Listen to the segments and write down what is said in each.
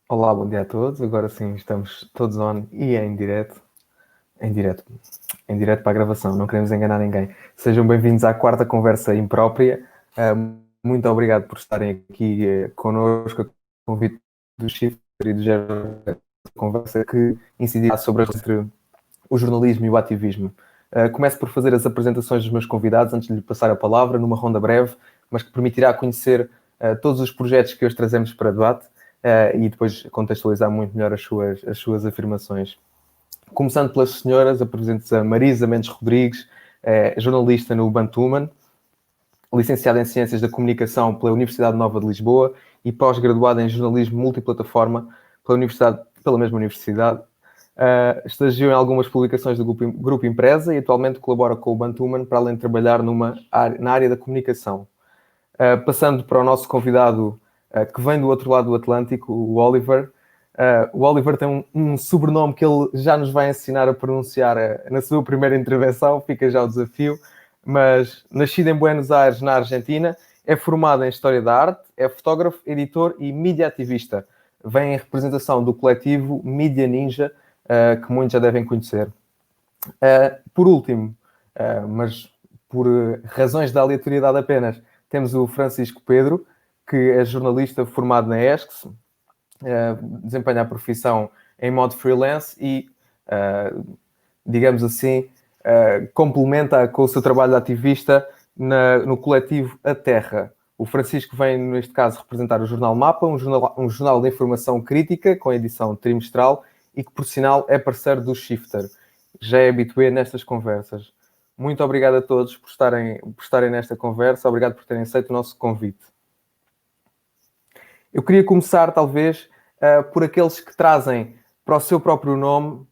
Olá, bom dia a todos. Agora sim, estamos todos on e em direto. Em direto. Em direto para a gravação, não queremos enganar ninguém. Sejam bem-vindos à quarta conversa imprópria. Muito obrigado por estarem aqui connosco, a convite do Chifre e do Gerard, conversa que incidirá sobre entre o jornalismo e o ativismo. Começo por fazer as apresentações dos meus convidados antes de lhe passar a palavra, numa ronda breve, mas que permitirá conhecer todos os projetos que hoje trazemos para debate e depois contextualizar muito melhor as suas afirmações. Começando pelas senhoras, apresento-se a Marisa Mendes Rodrigues, jornalista no Bantuman, licenciada em Ciências da Comunicação pela Universidade Nova de Lisboa e pós-graduada em Jornalismo Multiplataforma pela mesma universidade. Estagiou em algumas publicações do Grupo Empresa e atualmente colabora com o Bantuman para além de trabalhar na área da comunicação. Passando para o nosso convidado que vem do outro lado do Atlântico, o Oliver. O Oliver tem um sobrenome que ele já nos vai ensinar a pronunciar na sua primeira intervenção, fica já o desafio, mas nascido em Buenos Aires, na Argentina, é formado em História da Arte, é fotógrafo, editor e mídia ativista. Vem em representação do coletivo Mídia Ninja, que muitos já devem conhecer. Por último, mas por razões da aleatoriedade apenas, temos o Francisco Pedro, que é jornalista formado na ESCS, desempenha a profissão em modo freelance e, digamos assim, complementa com o seu trabalho de ativista no coletivo A Terra. O Francisco vem, neste caso, representar o Jornal Mapa, um jornal de informação crítica, com edição trimestral, e que, por sinal, é parceiro do Shifter. Já é habitué nestas conversas. Muito obrigado a todos por estarem nesta conversa. Obrigado por terem aceito o nosso convite. Eu queria começar, talvez, por aqueles que trazem para o seu próprio nome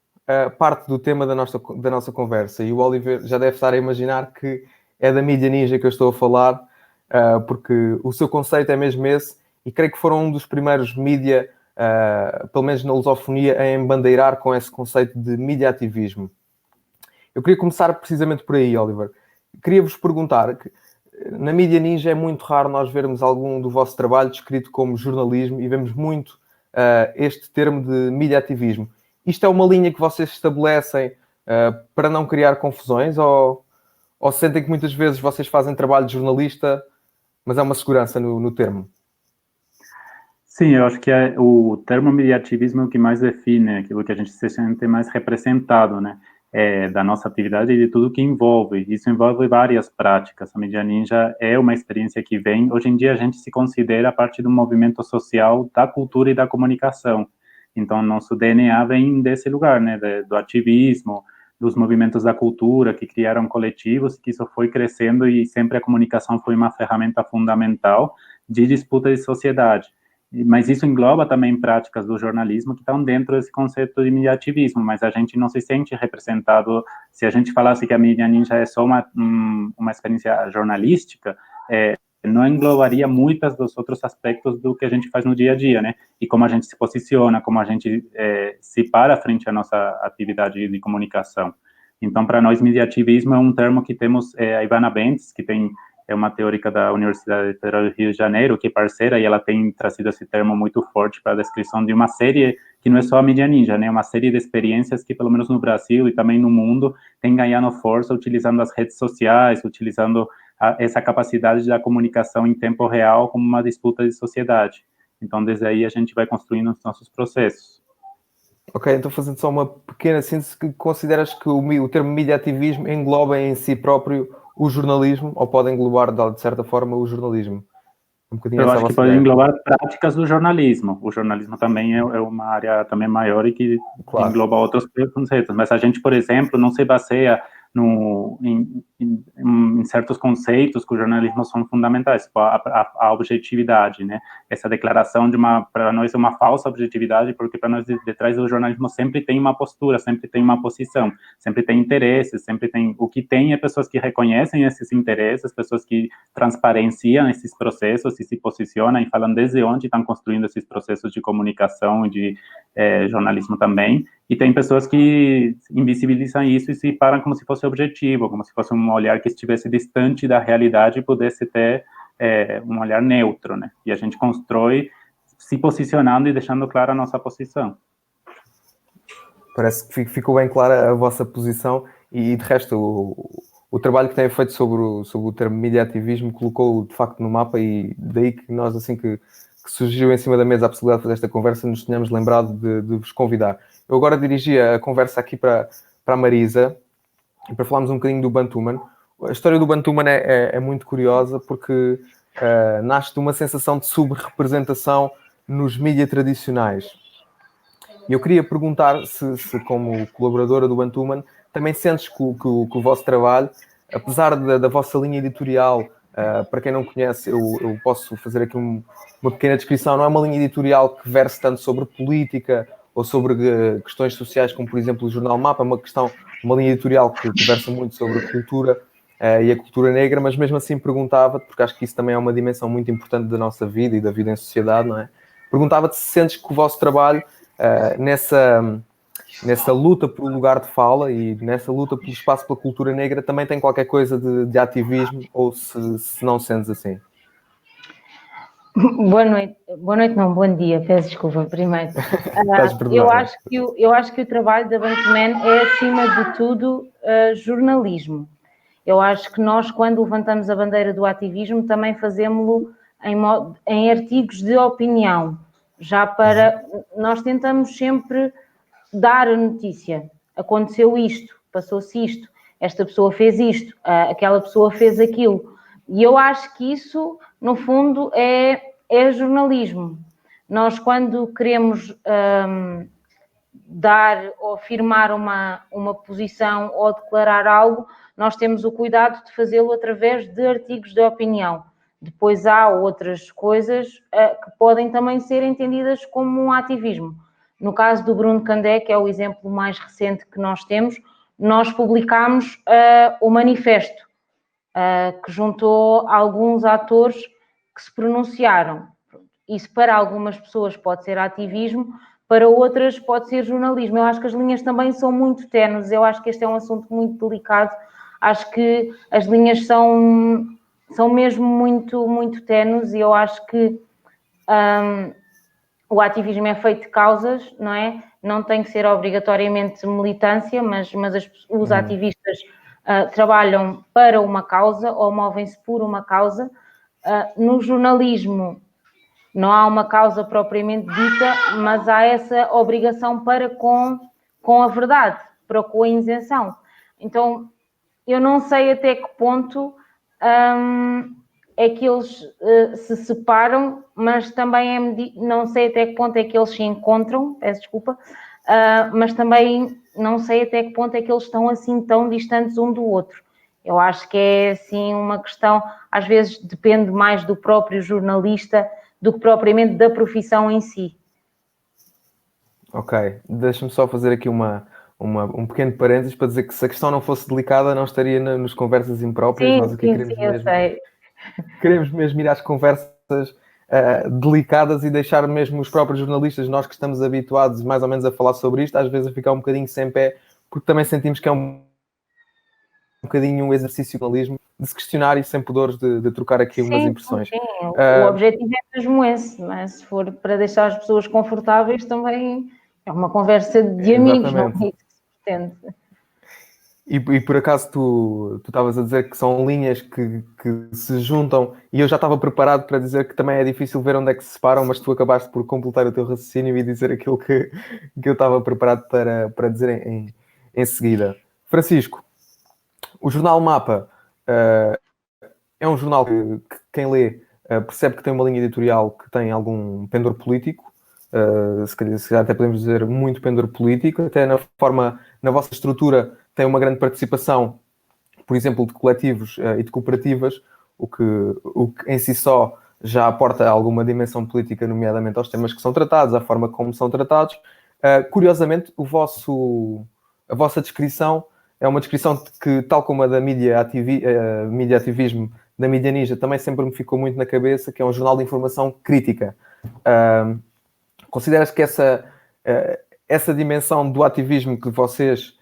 parte do tema da nossa conversa. E o Oliver já deve estar a imaginar que é da mídia ninja que eu estou a falar, porque o seu conceito é mesmo esse, e creio que foram um dos primeiros mídia, pelo menos na lusofonia, a embandeirar com esse conceito de mídia ativismo. Eu queria começar precisamente por aí, Oliver. Queria-vos perguntar, na mídia ninja é muito raro nós vermos algum do vosso trabalho descrito como jornalismo e vemos muito este termo de mídia ativismo. Isto é uma linha que vocês estabelecem para não criar confusões ou sentem que muitas vezes vocês fazem trabalho de jornalista, mas há uma segurança no termo? Sim, eu acho que o termo mediativismo é o que mais define aquilo que a gente se sente mais representado, né, da nossa atividade e de tudo que envolve. Isso envolve várias práticas. A Mídia Ninja é uma experiência que vem, hoje em dia a gente se considera parte do movimento social da cultura e da comunicação. Então, nosso DNA vem desse lugar, né, do ativismo, dos movimentos da cultura que criaram coletivos, que isso foi crescendo e sempre a comunicação foi uma ferramenta fundamental de disputa de sociedade. Mas isso engloba também práticas do jornalismo que estão dentro desse conceito de mediativismo, mas a gente não se sente representado. Se a gente falasse que a mídia ninja é só uma experiência jornalística, não englobaria muitos dos outros aspectos do que a gente faz no dia a dia, né? E como a gente se posiciona, como a gente se para frente à nossa atividade de comunicação. Então, para nós, mediativismo é um termo que temos a Ivana Bentes, que é uma teórica da Universidade Federal do Rio de Janeiro, que é parceira, e ela tem trazido esse termo muito forte para a descrição de uma série que não é só a mídia ninja, né? Uma série de experiências que, pelo menos no Brasil e também no mundo, tem ganhado força utilizando as redes sociais, utilizando essa capacidade da comunicação em tempo real como uma disputa de sociedade. Então, desde aí, a gente vai construindo os nossos processos. Ok, então fazendo só uma pequena síntese, que consideras que o termo mediativismo engloba em si próprio o jornalismo, ou pode englobar, de certa forma, o jornalismo? Um bocadinho Eu essa a acho que vossa pode ideia. englobar práticas do jornalismo. O jornalismo também é uma área também maior e que Claro. engloba outros conceitos. Mas a gente, por exemplo, não se baseia em certos conceitos que o jornalismo são fundamentais, tipo a objetividade, né? Essa declaração para nós é uma falsa objetividade, porque para nós detrás do jornalismo sempre tem uma postura, sempre tem uma posição, sempre tem interesses, sempre tem, o que tem é pessoas que reconhecem esses interesses, pessoas que transparenciam esses processos e se posicionam e falam desde onde estão construindo esses processos de comunicação e de jornalismo também, e tem pessoas que invisibilizam isso e se param como se fosse objetivo, como se fosse um olhar que estivesse distante da realidade e pudesse ter um olhar neutro, né? E a gente constrói se posicionando e deixando clara a nossa posição. Parece que ficou bem clara a vossa posição e, de resto, o trabalho que têm feito sobre o termo mediativismo colocou de facto no mapa, e daí que nós, assim que surgiu em cima da mesa a possibilidade de fazer esta conversa, nos tínhamos lembrado de vos convidar. Eu agora dirigia a conversa aqui para a Marisa, e para falarmos um bocadinho do Bantuman. A história do Bantuman é muito curiosa, porque nasce de uma sensação de subrepresentação nos mídias tradicionais. E eu queria perguntar se como colaboradora do Bantuman, também sentes que o vosso trabalho, apesar da vossa linha editorial, para quem não conhece, eu posso fazer aqui uma pequena descrição, não é uma linha editorial que verse tanto sobre política ou sobre questões sociais, como por exemplo o Jornal Mapa, uma linha editorial que versa muito sobre a cultura e a cultura negra, mas mesmo assim perguntava-te, porque acho que isso também é uma dimensão muito importante da nossa vida e da vida em sociedade, não é? Perguntava-te se sentes que o vosso trabalho, nessa luta pelo lugar de fala e nessa luta pelo espaço pela cultura negra, também tem qualquer coisa de ativismo, ou se não sentes assim? Boa noite não, bom dia, peço desculpa primeiro. Eu acho que o trabalho da Bantuman é, acima de tudo, jornalismo. Eu acho que nós, quando levantamos a bandeira do ativismo, também fazemos-lo em artigos de opinião, já para... Nós tentamos sempre dar a notícia. Aconteceu isto, passou-se isto, esta pessoa fez isto, aquela pessoa fez aquilo. E eu acho que isso, no fundo, é jornalismo. Nós, quando queremos dar ou afirmar uma posição ou declarar algo, nós temos o cuidado de fazê-lo através de artigos de opinião. Depois há outras coisas que podem também ser entendidas como um ativismo. No caso do Bruno Candé, que é o exemplo mais recente que nós temos, nós publicámos o manifesto, que juntou alguns atores que se pronunciaram. Isso para algumas pessoas pode ser ativismo, para outras pode ser jornalismo. Eu acho que as linhas também são muito ténues, eu acho que este é um assunto muito delicado, acho que as linhas são mesmo muito, muito ténues, e eu acho que o ativismo é feito de causas, não é? Não tem que ser obrigatoriamente militância, mas os ativistas trabalham para uma causa ou movem-se por uma causa. No jornalismo não há uma causa propriamente dita, mas há essa obrigação para com a verdade, para com a isenção. Então, eu não sei até que ponto é que eles se separam, mas também não sei até que ponto é que eles se encontram, peço desculpa, mas também não sei até que ponto é que eles estão assim tão distantes um do outro. Eu acho que é assim uma questão, às vezes depende mais do próprio jornalista do que propriamente da profissão em si. Ok, deixa-me só fazer aqui um pequeno parênteses para dizer que se a questão não fosse delicada, não estaria nas conversas impróprias. Sim, Nós aqui queremos mesmo ir às conversas delicadas e deixar mesmo os próprios jornalistas, nós que estamos habituados mais ou menos a falar sobre isto, às vezes a ficar um bocadinho sem pé, porque também sentimos que é um bocadinho um exercício de jornalismo, de se questionar e sem pudores de trocar aqui umas impressões. Sim. O objetivo é mesmo esse, mas se for para deixar as pessoas confortáveis, também é uma conversa de amigos, não é isso que se pretende. E por acaso tu estavas a dizer que são linhas que se juntam, e eu já estava preparado para dizer que também é difícil ver onde é que se separam, mas tu acabaste por completar o teu raciocínio e dizer aquilo que eu estava preparado para dizer em seguida. Francisco, o Jornal Mapa é um jornal que quem lê percebe que tem uma linha editorial que tem algum pendor político, se calhar até podemos dizer muito pendor político, até na vossa estrutura tem uma grande participação, por exemplo, de coletivos e de cooperativas, o que em si só já aporta alguma dimensão política, nomeadamente aos temas que são tratados, à forma como são tratados. Curiosamente, a vossa descrição é uma descrição que, tal como a da mídia ativismo da Mídia Ninja, também sempre me ficou muito na cabeça, que é um jornal de informação crítica. Consideras que essa dimensão do ativismo que vocês,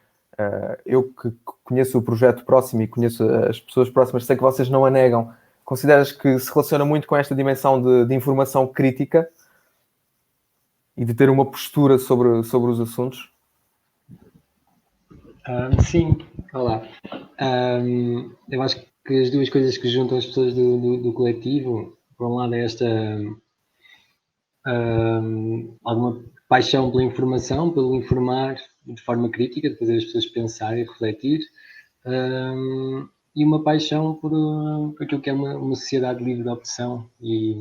eu que conheço o projeto próximo e conheço as pessoas próximas, sei que vocês não a negam, consideras que se relaciona muito com esta dimensão de informação crítica? e de ter uma postura sobre os assuntos? Sim, olá. Eu acho que as duas coisas que juntam as pessoas do coletivo, por um lado é esta alguma paixão pela informação, pelo informar de forma crítica, de fazer as pessoas pensar e refletir, e uma paixão por aquilo que é uma sociedade livre de opção e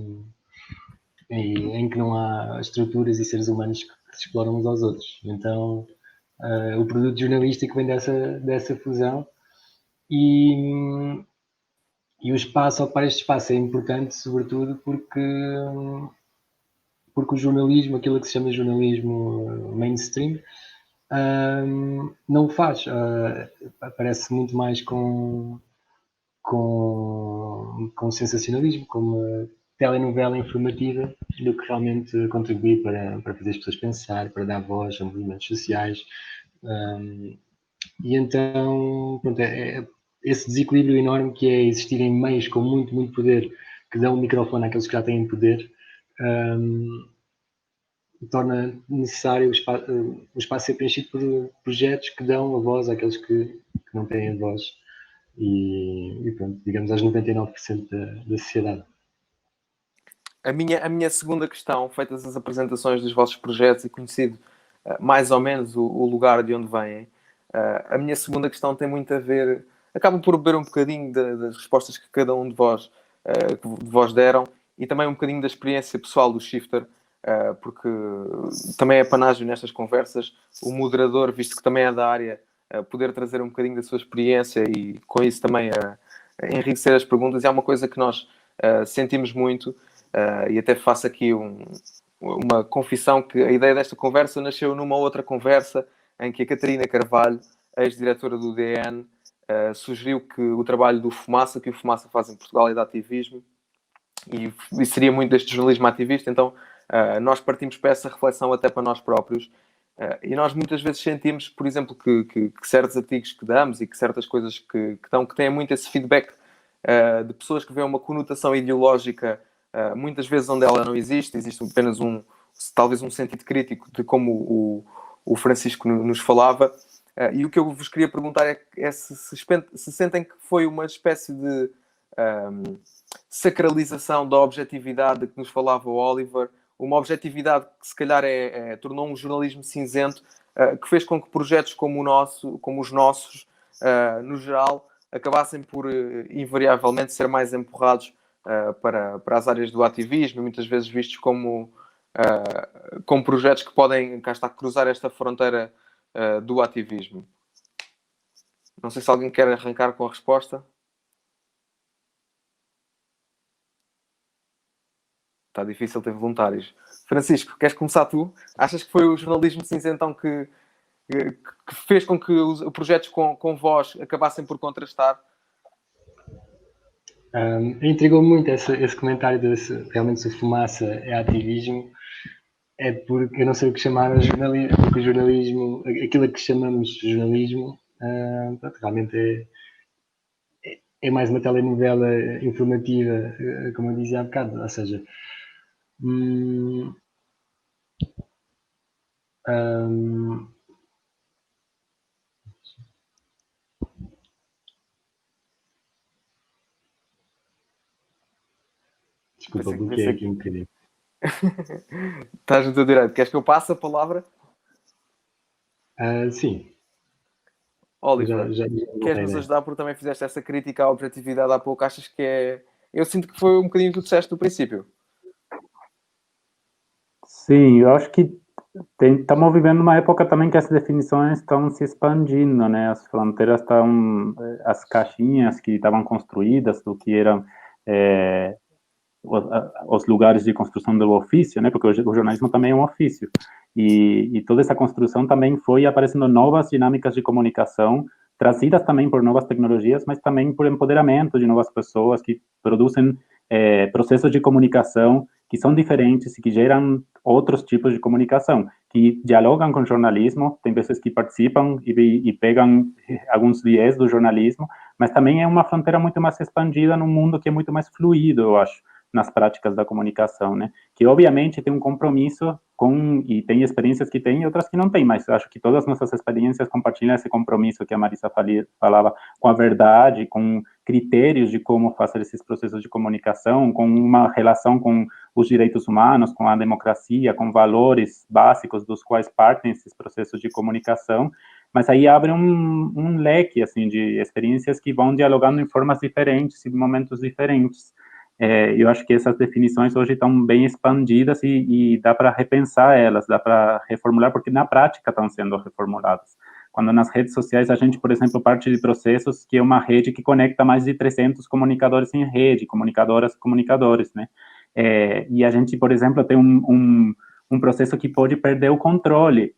em que não há estruturas e seres humanos que se exploram uns aos outros. Então, o produto jornalístico vem dessa fusão e o espaço, ocupar este espaço é importante, sobretudo porque o jornalismo, aquilo que se chama jornalismo mainstream, não o faz. Aparece muito mais com sensacionalismo, com uma telenovela informativa, do que realmente contribuir para fazer as pessoas pensar, para dar voz a movimentos sociais. E então, pronto, esse desequilíbrio enorme que é existirem meios com muito, muito poder, que dão o microfone àqueles que já têm poder, torna necessário o espaço ser preenchido por projetos que dão a voz àqueles que não têm a voz e pronto, digamos aos 99% da sociedade. A minha segunda questão, feitas as apresentações dos vossos projetos e conhecido mais ou menos o lugar de onde vêm, a minha segunda questão tem muito a ver, acaba por beber um bocadinho das respostas que cada um de vós deram e também um bocadinho da experiência pessoal do Shifter, porque também é panágio nestas conversas o moderador, visto que também é da área, poder trazer um bocadinho da sua experiência e com isso também enriquecer as perguntas. É uma coisa que nós sentimos muito e até faço aqui uma confissão que a ideia desta conversa nasceu numa outra conversa em que a Catarina Carvalho, ex-diretora do DN, sugeriu que o trabalho do Fumaça, que o Fumaça faz em Portugal, é de ativismo e seria muito deste jornalismo ativista. Então nós partimos para essa reflexão até para nós próprios e nós muitas vezes sentimos, por exemplo, que certos artigos que damos e que certas coisas que têm muito esse feedback de pessoas que veem uma conotação ideológica muitas vezes onde ela não existe apenas talvez um sentido crítico de como o Francisco nos falava. E o que eu vos queria perguntar é se sentem que foi uma espécie de sacralização da objetividade de que nos falava o Oliver, uma objetividade que se calhar tornou um jornalismo cinzento, que fez com que projetos como os nossos, no geral, acabassem por invariavelmente ser mais empurrados para as áreas do ativismo, muitas vezes vistos como projetos que podem, cá está, cruzar esta fronteira do ativismo. Não sei se alguém quer arrancar com a resposta. Está difícil ter voluntários. Francisco, queres começar tu? Achas que foi o jornalismo cinzentão que fez com que os projetos com voz acabassem por contrastar? Intrigou muito esse comentário de realmente se o Fumaça é ativismo. É porque eu não sei o que chamar a jornalismo, porque o jornalismo, aquilo a que chamamos de jornalismo, realmente é mais uma telenovela informativa, como eu dizia há bocado, ou seja, desculpa, bloqueei aqui um bocadinho. Estás no teu direito. Queres que eu passe a palavra? Sim. Oliver, queres nos ajudar porque também fizeste essa crítica à objetividade há pouco? Achas que é... Eu sinto que foi um bocadinho o que tu disseste no princípio. Sim, eu acho que estamos vivendo uma época também que as definições estão se expandindo, né? As fronteiras estão... As caixinhas que estavam construídas do que eram... os lugares de construção do ofício, né? Porque o jornalismo também é um ofício. E toda essa construção também foi aparecendo novas dinâmicas de comunicação, trazidas também por novas tecnologias, mas também por empoderamento de novas pessoas que produzem processos de comunicação que são diferentes e que geram outros tipos de comunicação, que dialogam com o jornalismo, tem pessoas que participam e pegam alguns viés do jornalismo, mas também é uma fronteira muito mais expandida num mundo que é muito mais fluido, eu acho, nas práticas da comunicação, né? Que obviamente tem um compromisso e tem experiências que tem e outras que não tem, mas eu acho que todas as nossas experiências compartilham esse compromisso que a Marisa falava com a verdade, com critérios de como fazer esses processos de comunicação, com uma relação com os direitos humanos, com a democracia, com valores básicos dos quais partem esses processos de comunicação, mas aí abre um leque, assim, de experiências que vão dialogando em formas diferentes, em momentos diferentes. Eu acho que essas definições hoje estão bem expandidas e dá para repensar elas, dá para reformular, porque na prática estão sendo reformuladas. Quando nas redes sociais a gente, por exemplo, parte de processos que é uma rede que conecta mais de 300 comunicadores em rede, comunicadoras, comunicadores, né? E a gente, por exemplo, tem um processo que pode perder o controle.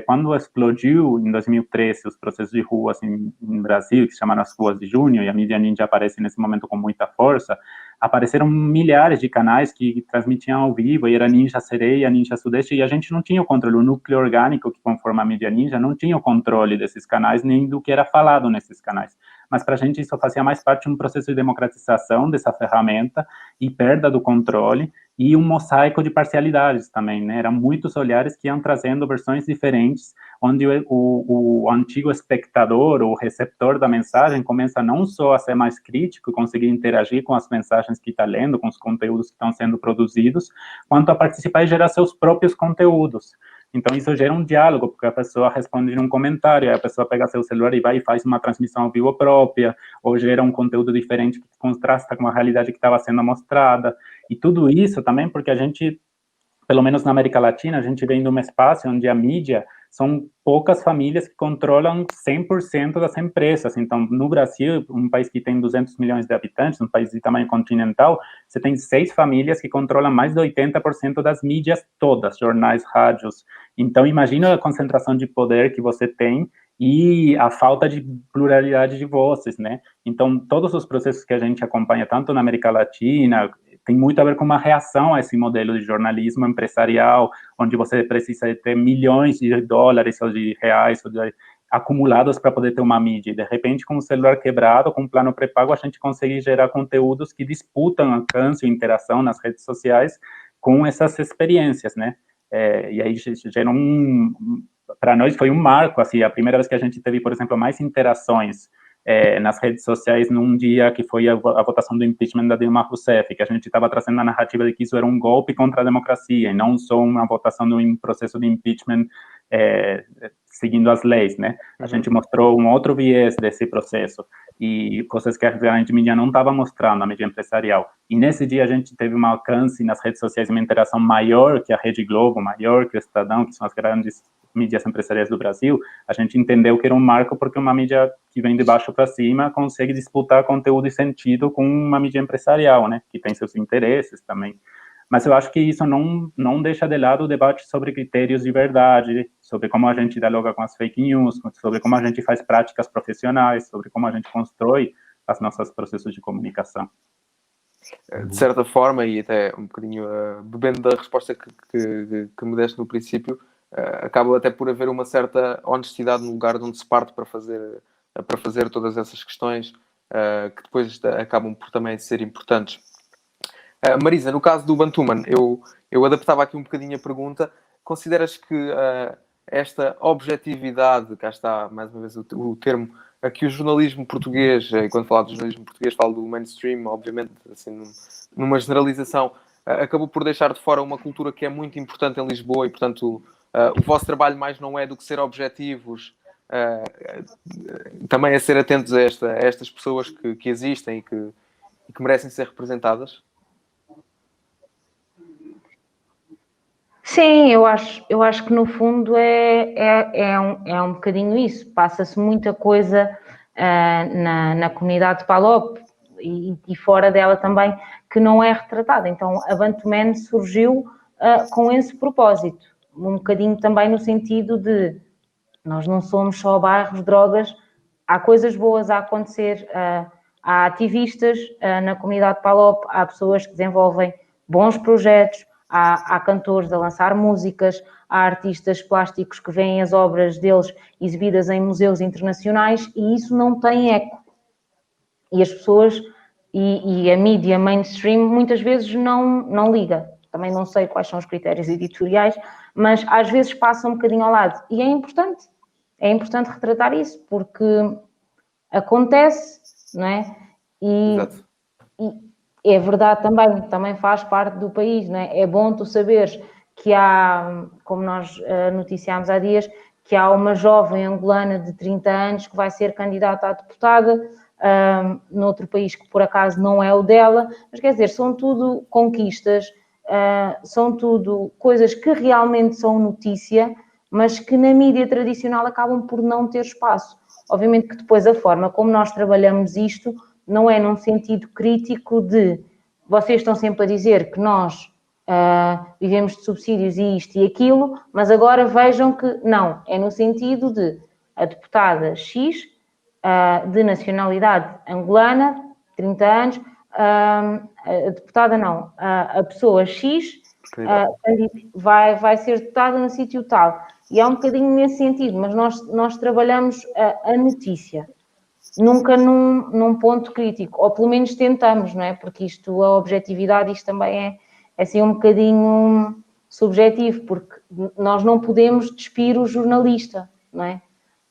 Quando explodiu, em 2013, os processos de rua assim, em Brasil, que se chamaram as Ruas de Junho, e a mídia ninja aparece nesse momento com muita força, apareceram milhares de canais que transmitiam ao vivo, e era Ninja Sereia, Ninja Sudeste, e a gente não tinha o controle, o núcleo orgânico que conforma a mídia ninja não tinha o controle desses canais, nem do que era falado nesses canais. Mas para a gente isso fazia mais parte de um processo de democratização dessa ferramenta e perda do controle, e um mosaico de parcialidades também, né? Eram muitos olhares que iam trazendo versões diferentes, onde o antigo espectador, o receptor da mensagem, começa não só a ser mais crítico, conseguir interagir com as mensagens que está lendo, com os conteúdos que estão sendo produzidos, quanto a participar e gerar seus próprios conteúdos. Então, isso gera um diálogo, porque a pessoa responde num comentário, aí a pessoa pega seu celular e vai e faz uma transmissão ao vivo própria, ou gera um conteúdo diferente que contrasta com a realidade que estava sendo mostrada. E tudo isso também porque a gente, pelo menos na América Latina, a gente vem de um espaço onde a mídia são poucas famílias que controlam 100% das empresas. Então, no Brasil, um país que tem 200 milhões de habitantes, um país de tamanho continental, você tem 6 famílias que controlam mais de 80% das mídias todas, jornais, rádios. Então, imagina a concentração de poder que você tem e a falta de pluralidade de vozes, né? Então, todos os processos que a gente acompanha, tanto na América Latina, tem muito a ver com uma reação a esse modelo de jornalismo empresarial, onde você precisa ter milhões de dólares ou de reais ou de, acumulados para poder ter uma mídia. E, de repente, com o celular quebrado, com um plano pré-pago, a gente consegue gerar conteúdos que disputam alcance e interação nas redes sociais com essas experiências, né? E aí gera para nós foi um marco, assim, a primeira vez que a gente teve, por exemplo, mais interações nas redes sociais num dia que foi a votação do impeachment da Dilma Rousseff, que a gente estava trazendo a narrativa de que isso era um golpe contra a democracia, e não só uma votação de um processo de impeachment seguindo as leis, né? A gente mostrou um outro viés desse processo, e coisas que a grande mídia não estava mostrando, a mídia empresarial. E nesse dia a gente teve um alcance nas redes sociais, uma interação maior que a Rede Globo, maior que o Estadão, que são as grandes mídias empresariais do Brasil. A gente entendeu que era um marco porque uma mídia que vem de baixo para cima consegue disputar conteúdo e sentido com uma mídia empresarial, né, que tem seus interesses também. Mas eu acho que isso não deixa de lado o debate sobre critérios de verdade, sobre como a gente dialoga com as fake news, sobre como a gente faz práticas profissionais, sobre como a gente constrói os nossos processos de comunicação. De certa forma, e até um bocadinho bebendo da resposta que me deste no princípio, acaba até por haver uma certa honestidade no lugar de onde se parte para fazer todas essas questões que depois acabam por também ser importantes. Marisa, no caso do Bantuman, eu adaptava aqui um bocadinho a pergunta. Consideras que esta objetividade, cá está mais uma vez o termo, que o jornalismo português, e quando falo do jornalismo português falo do mainstream, obviamente, assim, numa generalização, acabou por deixar de fora uma cultura que é muito importante em Lisboa e, portanto, o vosso trabalho mais não é do que ser objetivos, também a ser atentos a estas pessoas que existem e que merecem ser representadas? Sim, eu acho que no fundo é um bocadinho isso. Passa-se muita coisa na comunidade de Palop e fora dela também que não é retratada. Então a Bantuman surgiu com esse propósito, um bocadinho também no sentido de nós não somos só bairros de drogas, há coisas boas a acontecer, há ativistas na comunidade de Palop, há pessoas que desenvolvem bons projetos, há cantores a lançar músicas, há artistas plásticos que veem as obras deles exibidas em museus internacionais e isso não tem eco. E as pessoas e a mídia mainstream muitas vezes não liga. também não sei quais são os critérios editoriais, mas às vezes passa um bocadinho ao lado. E é importante retratar isso, porque acontece, não é? Exato. E é verdade também faz parte do país, não é? É bom tu saberes que há, como nós noticiámos há dias, que há uma jovem angolana de 30 anos que vai ser candidata a deputada noutro país que por acaso não é o dela, mas quer dizer, são tudo conquistas, são tudo coisas que realmente são notícia, mas que na mídia tradicional acabam por não ter espaço. Obviamente que depois a forma como nós trabalhamos isto não é num sentido crítico de vocês estão sempre a dizer que nós vivemos de subsídios e isto e aquilo, mas agora vejam que não, é no sentido de a deputada X, de nacionalidade angolana, 30 anos, a deputada não, a pessoa X vai ser deputada no sítio tal. E é um bocadinho nesse sentido, mas nós trabalhamos a notícia, nunca num ponto crítico, ou pelo menos tentamos, não é? Porque isto, a objetividade, isto também é assim um bocadinho subjetivo, porque nós não podemos despir o jornalista, não é?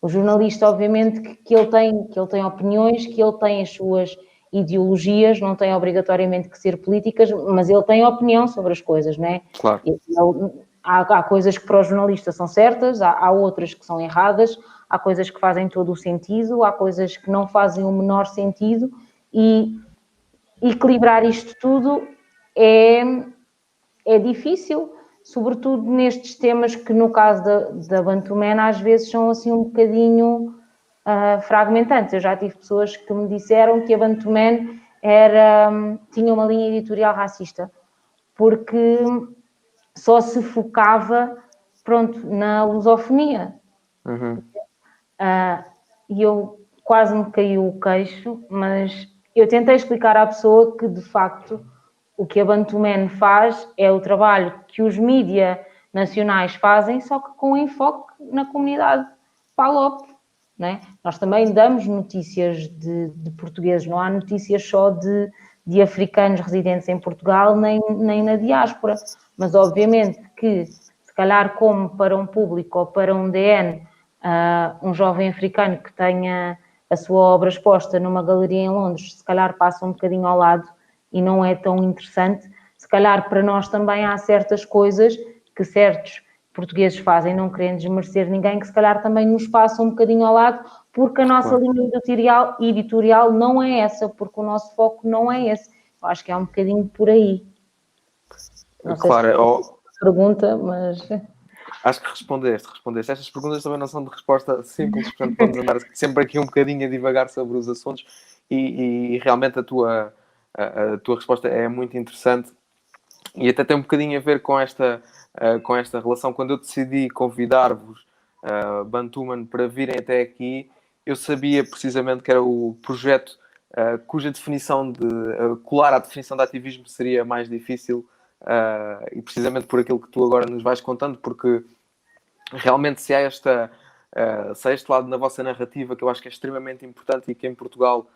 O jornalista, obviamente, que ele tem opiniões, que ele tem as suas ideologias, não tem obrigatoriamente que ser políticas, mas ele tem opinião sobre as coisas, não é? Claro. Há coisas que para o jornalista são certas, há outras que são erradas, há coisas que fazem todo o sentido, há coisas que não fazem o menor sentido, e equilibrar isto tudo é difícil, sobretudo nestes temas que, no caso da Bantumena, às vezes são assim um bocadinho fragmentantes. Eu já tive pessoas que me disseram que a Bantumena tinha uma linha editorial racista, porque só se focava, pronto, na lusofonia. Uhum. E eu quase me caiu o queixo, mas eu tentei explicar à pessoa que, de facto, o que a Bantuman faz é o trabalho que os mídia nacionais fazem, só que com enfoque na comunidade PALOP, não é? Nós também damos notícias de portugueses, não há notícias só de africanos residentes em Portugal, nem na diáspora, mas obviamente que, se calhar, como para um público ou para um DN, um jovem africano que tenha a sua obra exposta numa galeria em Londres, se calhar passa um bocadinho ao lado e não é tão interessante. Se calhar para nós também há certas coisas que certos portugueses fazem, não querendo desmerecer ninguém, que se calhar também nos passam um bocadinho ao lado, porque a nossa linha editorial não é essa, porque o nosso foco não é esse. Eu acho que é um bocadinho por aí. Não sei se pergunta, mas... Acho que respondeste. Estas perguntas também não são de resposta simples, portanto vamos andar sempre aqui um bocadinho a divagar sobre os assuntos e realmente a tua resposta é muito interessante e até tem um bocadinho a ver com esta relação. Quando eu decidi convidar-vos, Bantuman, para virem até aqui, eu sabia precisamente que era o projeto cuja definição colar à definição de ativismo seria mais difícil, e precisamente por aquilo que tu agora nos vais contando, porque realmente se há este lado na vossa narrativa que eu acho que é extremamente importante e que em Portugal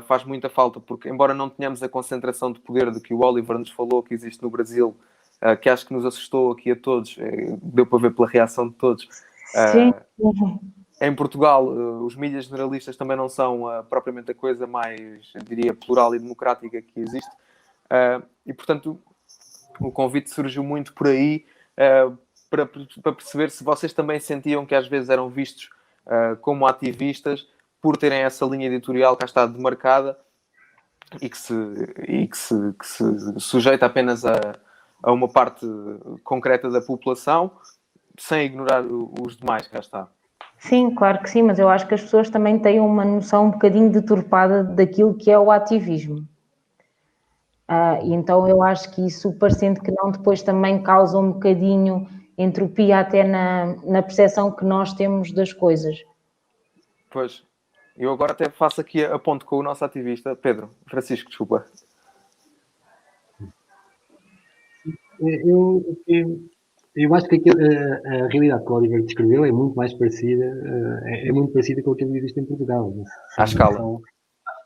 faz muita falta, porque embora não tenhamos a concentração de poder de que o Oliver nos falou que existe no Brasil, que acho que nos assustou aqui a todos, deu para ver pela reação de todos. Sim. Em Portugal, os mídias generalistas também não são propriamente a coisa mais, eu diria, plural e democrática que existe. E, portanto, o convite surgiu muito por aí, para perceber se vocês também sentiam que às vezes eram vistos como ativistas por terem essa linha editorial cá está demarcada e que se sujeita apenas a uma parte concreta da população, sem ignorar os demais, cá está. Sim, claro que sim, mas eu acho que as pessoas também têm uma noção um bocadinho deturpada daquilo que é o ativismo. E então eu acho que isso, parecendo que não, depois também causa um bocadinho entropia até na percepção que nós temos das coisas. Pois, eu agora até faço aqui a ponte com o nosso ativista, Pedro Francisco, desculpa. Eu acho que a realidade que o Oliver descreveu é muito mais parecida, é muito parecida com aquilo que existe em Portugal. À escala.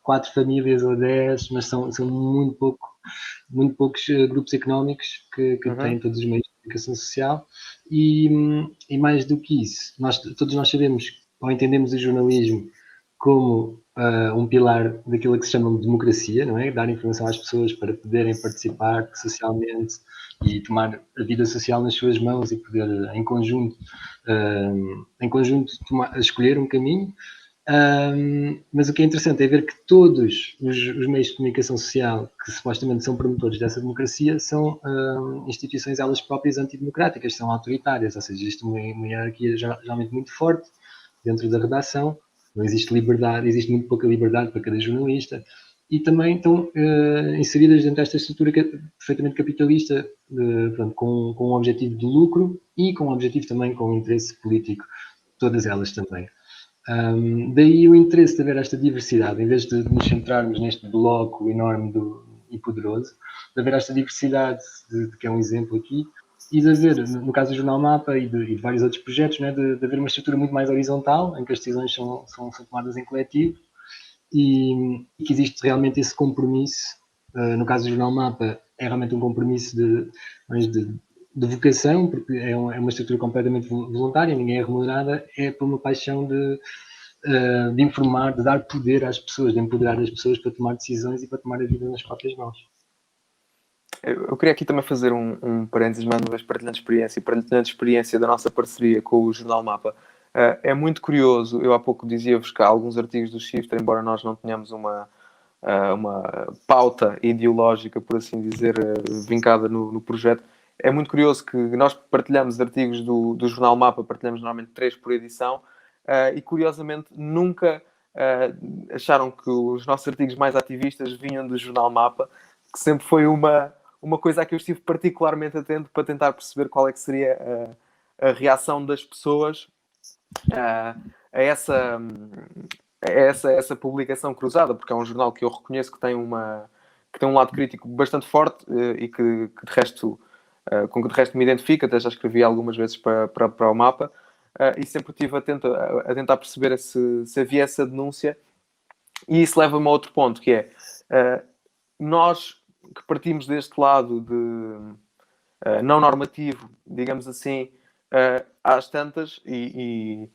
4 famílias ou 10, mas são muito poucos grupos económicos que têm todos os meios de comunicação social e mais do que isso, todos nós sabemos ou entendemos o jornalismo como um pilar daquilo que se chama de democracia, não é? Dar informação às pessoas para poderem participar socialmente e tomar a vida social nas suas mãos e poder, em conjunto escolher um caminho. Mas o que é interessante é ver que todos os meios de comunicação social que supostamente são promotores dessa democracia são instituições elas próprias antidemocráticas, são autoritárias, ou seja, existe uma hierarquia geralmente muito forte dentro da redação, não existe liberdade, existe muito pouca liberdade para cada jornalista, e também estão inseridas dentro desta estrutura perfeitamente capitalista, pronto, com um objetivo de lucro e com um objetivo também com um interesse político, todas elas também. Daí o interesse de haver esta diversidade, em vez de nos centrarmos neste bloco enorme e poderoso, de haver esta diversidade, que é um exemplo aqui, e de haver, no caso do Jornal Mapa e de vários outros projetos, né, de haver uma estrutura muito mais horizontal, em que as decisões são tomadas em coletivo, e que existe realmente esse compromisso. No caso do Jornal Mapa, é realmente um compromisso de vocação, porque é uma estrutura completamente voluntária, ninguém é remunerada, é por uma paixão de informar, de dar poder às pessoas, de empoderar as pessoas para tomar decisões e para tomar a vida nas próprias mãos. Eu queria aqui também fazer um parênteses, mais uma vez, partilhando experiência da nossa parceria com o Jornal Mapa. É muito curioso, eu há pouco dizia-vos que há alguns artigos do Shifter, embora nós não tenhamos uma pauta ideológica, por assim dizer, vincada no projeto, é muito curioso que nós partilhamos artigos do Jornal Mapa, partilhamos normalmente 3 por edição, e curiosamente nunca acharam que os nossos artigos mais ativistas vinham do Jornal Mapa, que sempre foi uma coisa a que eu estive particularmente atento para tentar perceber qual é que seria a reação das pessoas a essa publicação cruzada, porque é um jornal que eu reconheço que tem um lado crítico bastante forte e que de resto, com que de resto me identifico, até já escrevi algumas vezes para o Mapa, e sempre estive atento a tentar perceber se havia essa denúncia, e isso leva-me a outro ponto, que é nós que partimos deste lado de não normativo, digamos assim, às tantas, e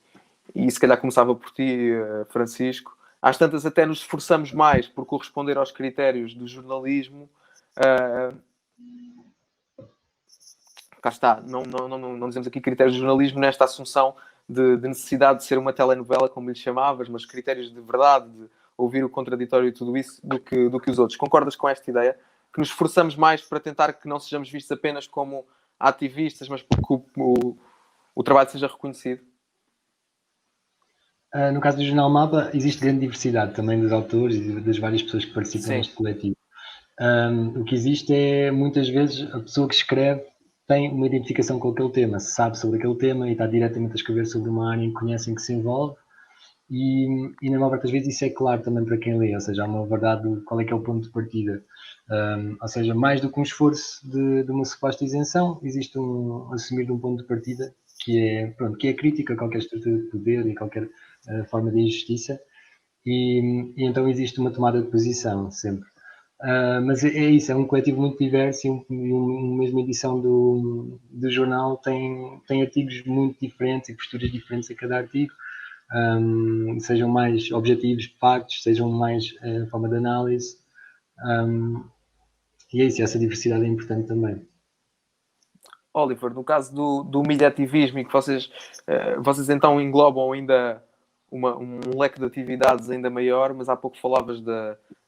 se calhar começava por ti, Francisco, às tantas até nos esforçamos mais por corresponder aos critérios do jornalismo. Cá está, não dizemos aqui critérios de jornalismo nesta assunção de necessidade de ser uma telenovela, como lhe chamavas, mas critérios de verdade, de ouvir o contraditório e tudo isso, do que os outros. Concordas com esta ideia? Que nos esforçamos mais para tentar que não sejamos vistos apenas como ativistas, mas porque o trabalho seja reconhecido? No caso do Jornal Mapa, existe grande diversidade também dos autores e das várias pessoas que participam neste coletivo. O que existe é, muitas vezes, a pessoa que escreve tem uma identificação com aquele tema, sabe sobre aquele tema e está diretamente a escrever sobre uma área em que conhece, em que se envolve, e na maior parte das vezes isso é claro também para quem lê, ou seja, há uma verdade de qual é que é o ponto de partida. Ou seja, mais do que um esforço de uma suposta isenção, existe um assumir de um ponto de partida que é crítica a qualquer estrutura de poder e qualquer forma de injustiça, e então existe uma tomada de posição sempre. Mas é isso, é um coletivo muito diverso, e uma mesma edição do jornal tem artigos muito diferentes e posturas diferentes a cada artigo, sejam mais objetivos, factos, sejam mais forma de análise, e é isso, essa diversidade é importante também. Oliver, no caso do mediativismo, e que vocês então englobam ainda um leque de atividades ainda maior, mas há pouco falavas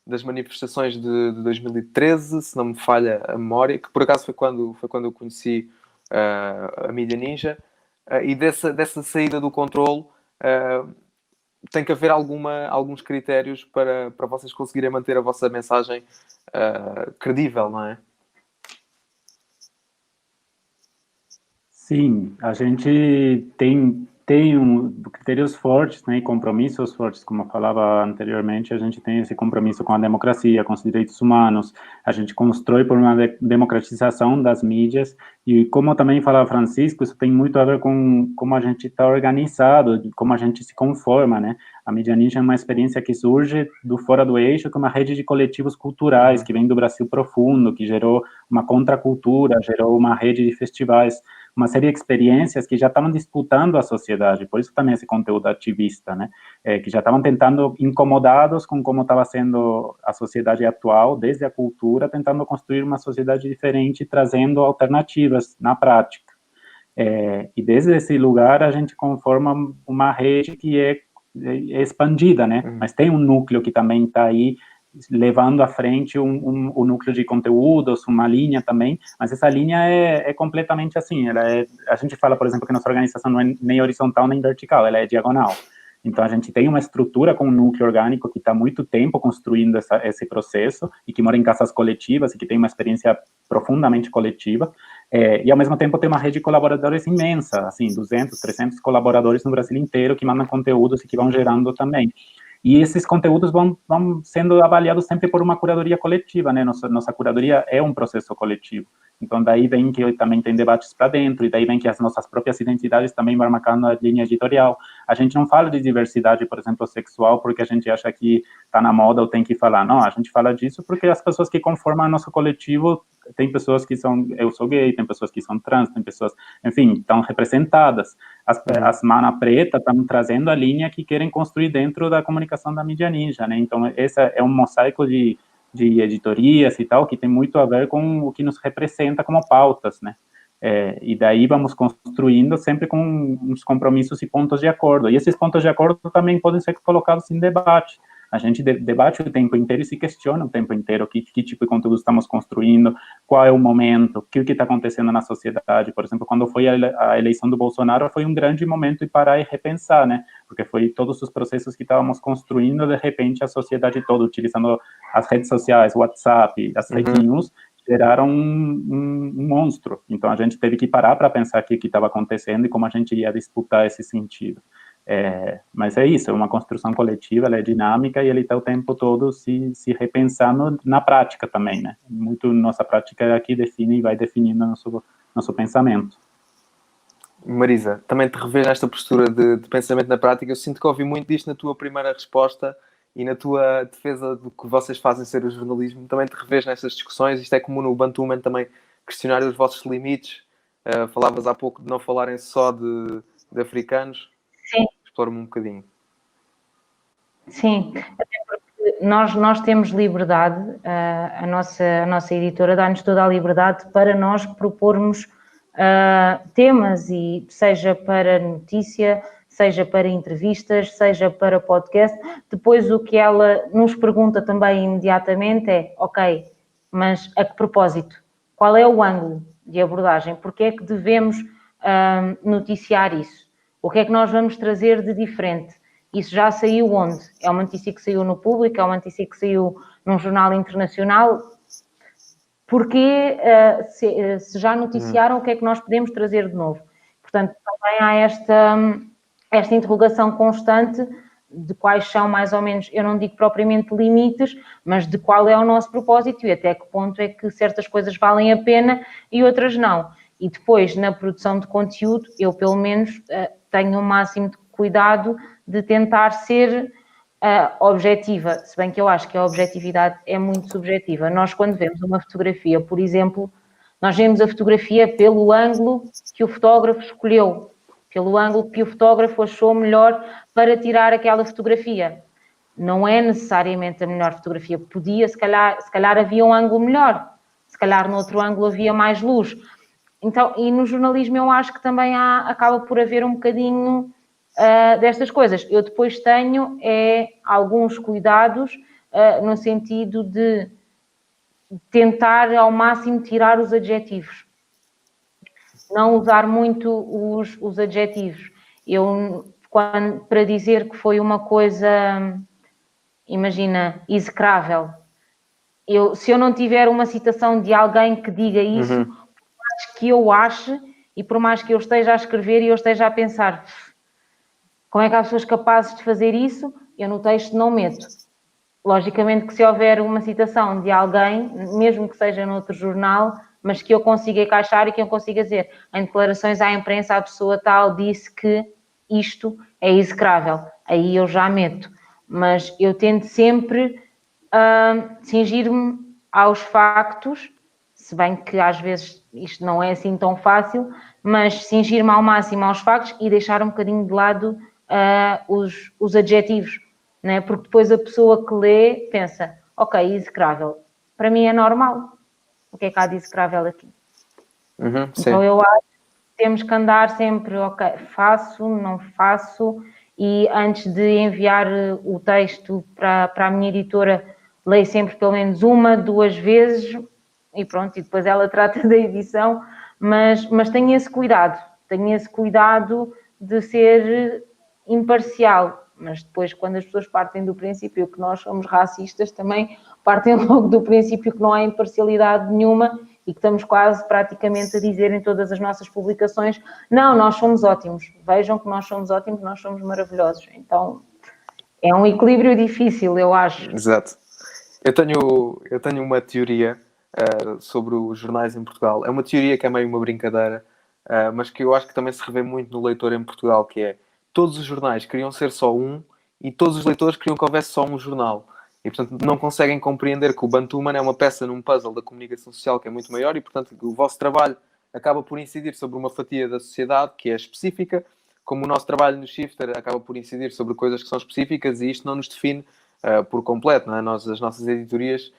das manifestações de 2013, se não me falha a memória, que por acaso foi quando eu conheci a Mídia Ninja, e dessa saída do controle tem que haver alguns critérios para vocês conseguirem manter a vossa mensagem credível, não é? Sim, a gente tem tem critérios fortes, né, e compromissos fortes, como eu falava anteriormente, a gente tem esse compromisso com a democracia, com os direitos humanos, a gente constrói por uma democratização das mídias, e como também falava Francisco, isso tem muito a ver com como a gente está organizado, como a gente se conforma, né, a Mídia Ninja é uma experiência que surge do fora do eixo, que é uma rede de coletivos culturais, que vem do Brasil profundo, que gerou uma contracultura, gerou uma rede de festivais, uma série de experiências que já estavam disputando a sociedade, por isso também esse conteúdo ativista, né, que já estavam tentando, incomodados com como estava sendo a sociedade atual, desde a cultura, tentando construir uma sociedade diferente, trazendo alternativas na prática. E desde esse lugar a gente conforma uma rede que é expandida, né, mas tem um núcleo que também está aí, levando à frente um núcleo de conteúdos, uma linha também, mas essa linha é completamente assim, a gente fala, por exemplo, que nossa organização não é nem horizontal nem vertical, ela é diagonal. Então, a gente tem uma estrutura com um núcleo orgânico que está há muito tempo construindo esse processo e que mora em casas coletivas e que tem uma experiência profundamente coletiva, e, ao mesmo tempo, tem uma rede de colaboradores imensa, assim, 200, 300 colaboradores no Brasil inteiro que mandam conteúdos e que vão gerando também. E esses conteúdos vão sendo avaliados sempre por uma curadoria coletiva, né? Nossa curadoria é um processo coletivo. Então, daí vem que também tem debates para dentro, e daí vem que as nossas próprias identidades também vão marcando a linha editorial. A gente não fala de diversidade, por exemplo, sexual, porque a gente acha que está na moda ou tem que falar. Não, a gente fala disso porque as pessoas que conformam nosso coletivo, tem pessoas que são, eu sou gay, tem pessoas que são trans, tem pessoas, enfim, estão representadas. As Mana Preta estão trazendo a linha que querem construir dentro da comunicação da Mídia Ninja, né? Então, esse é um mosaico de editorias e tal, que tem muito a ver com o que nos representa como pautas, né? E daí vamos construindo sempre com uns compromissos e pontos de acordo. E esses pontos de acordo também podem ser colocados em debate. A gente debate o tempo inteiro e se questiona o tempo inteiro que tipo de conteúdo estamos construindo, qual é o momento, o que está acontecendo na sociedade. Por exemplo, quando foi a eleição do Bolsonaro, foi um grande momento de parar e repensar, né? Porque foi todos os processos que estávamos construindo, de repente, a sociedade toda, utilizando as redes sociais, WhatsApp, as fake news, geraram um monstro. Então, a gente teve que parar para pensar o que estava acontecendo e como a gente ia disputar esse sentido. Mas é isso, é uma construção coletiva, ela é dinâmica e ele está o tempo todo se repensando na prática também, né? Muito nossa prática aqui define e vai definindo nosso pensamento. Marisa, também te revês nesta postura de pensamento na prática. Eu sinto que ouvi muito disto na tua primeira resposta e na tua defesa do que vocês fazem ser o jornalismo. Também te revês nestas discussões. Isto é comum no Ubuntu Human também, questionar os vossos limites. Falavas há pouco de não falarem só de africanos. Sim. Explora-me um bocadinho. Sim, até porque nós temos liberdade, a nossa editora dá-nos toda a liberdade para nós propormos temas, e seja para notícia, seja para entrevistas, seja para podcast. Depois o que ela nos pergunta também imediatamente é, ok, mas a que propósito? Qual é o ângulo de abordagem? Porque é que devemos noticiar isso? O que é que nós vamos trazer de diferente? Isso já saiu onde? É uma notícia que saiu no Público? É uma notícia que saiu num jornal internacional? Porque se já noticiaram, o que é que nós podemos trazer de novo? Portanto, também há esta interrogação constante de quais são, mais ou menos, eu não digo propriamente limites, mas de qual é o nosso propósito e até que ponto é que certas coisas valem a pena e outras não. E depois, na produção de conteúdo, eu pelo menos tenho o máximo de cuidado de tentar ser objetiva, se bem que eu acho que a objetividade é muito subjetiva. Nós, quando vemos uma fotografia, por exemplo, nós vemos a fotografia pelo ângulo que o fotógrafo escolheu, pelo ângulo que o fotógrafo achou melhor para tirar aquela fotografia. Não é necessariamente a melhor fotografia. Podia, se calhar havia um ângulo melhor, se calhar no outro ângulo havia mais luz. Então, e no jornalismo eu acho que também acaba por haver um bocadinho destas coisas. Eu depois tenho alguns cuidados no sentido de tentar ao máximo tirar os adjetivos. Não usar muito os adjetivos. Para dizer que foi uma coisa, imagina, execrável, se eu não tiver uma citação de alguém que diga isso, por mais que eu ache e por mais que eu esteja a escrever e eu esteja a pensar, Como é que há pessoas capazes de fazer isso? Eu no texto não meto. Logicamente que se houver uma citação de alguém, mesmo que seja noutro jornal, mas que eu consiga encaixar e que eu consiga dizer, em declarações à imprensa a pessoa tal disse que isto é execrável, aí eu já meto. Mas eu tento sempre cingir-me aos factos, se bem que às vezes isto não é assim tão fácil, mas cingir-me ao máximo aos factos e deixar um bocadinho de lado os adjetivos, né? Porque depois a pessoa que lê pensa, ok, execrável, para mim é normal, o que é que há de execrável aqui? Então eu acho que temos que andar sempre, ok, faço, não faço, e antes de enviar o texto para a minha editora, leio sempre pelo menos 1, 2 vezes, e pronto, e depois ela trata da edição, mas tenho esse cuidado de ser imparcial, mas depois quando as pessoas partem do princípio que nós somos racistas, também partem logo do princípio que não há imparcialidade nenhuma e que estamos quase praticamente a dizer em todas as nossas publicações, não, nós somos ótimos, vejam que nós somos ótimos, nós somos maravilhosos. Então é um equilíbrio difícil, eu acho. Exato. Eu tenho uma teoria sobre os jornais em Portugal. É uma teoria que é meio uma brincadeira, mas que eu acho que também se revê muito no leitor em Portugal, que é todos os jornais queriam ser só um e todos os leitores queriam que houvesse só um jornal. E, portanto, não conseguem compreender que o Bantuman é uma peça num puzzle da comunicação social que é muito maior e, portanto, o vosso trabalho acaba por incidir sobre uma fatia da sociedade que é específica, como o nosso trabalho no Shifter acaba por incidir sobre coisas que são específicas e isto não nos define por completo, não é? Nós, as nossas editorias,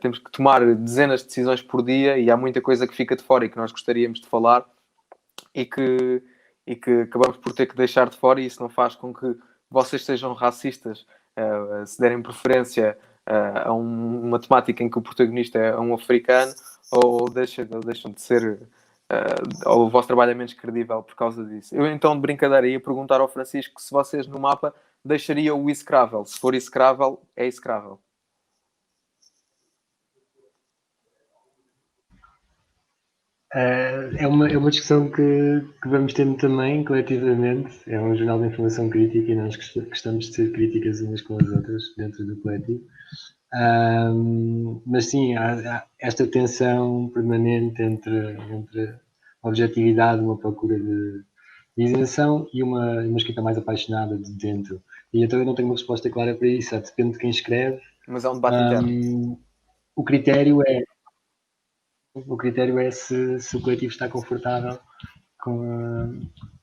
temos que tomar dezenas de decisões por dia e há muita coisa que fica de fora e que nós gostaríamos de falar e que acabamos por ter que deixar de fora, e isso não faz com que vocês sejam racistas, se derem preferência a uma temática em que o protagonista é um africano, ou deixam de ser, ou o vosso trabalho é menos credível por causa disso. Eu então, de brincadeira, ia perguntar ao Francisco se vocês no mapa deixariam o execrável. Se for execrável, é execrável. É uma discussão que vamos tendo também coletivamente. É um jornal de informação crítica e nós gostamos de ser críticas umas com as outras dentro do coletivo. Mas sim, há esta tensão permanente entre a objetividade, uma procura de isenção e uma escrita mais apaixonada de dentro. E então eu não tenho uma resposta clara para isso, depende de quem escreve. Mas é um debate interno. O critério é se o coletivo está confortável com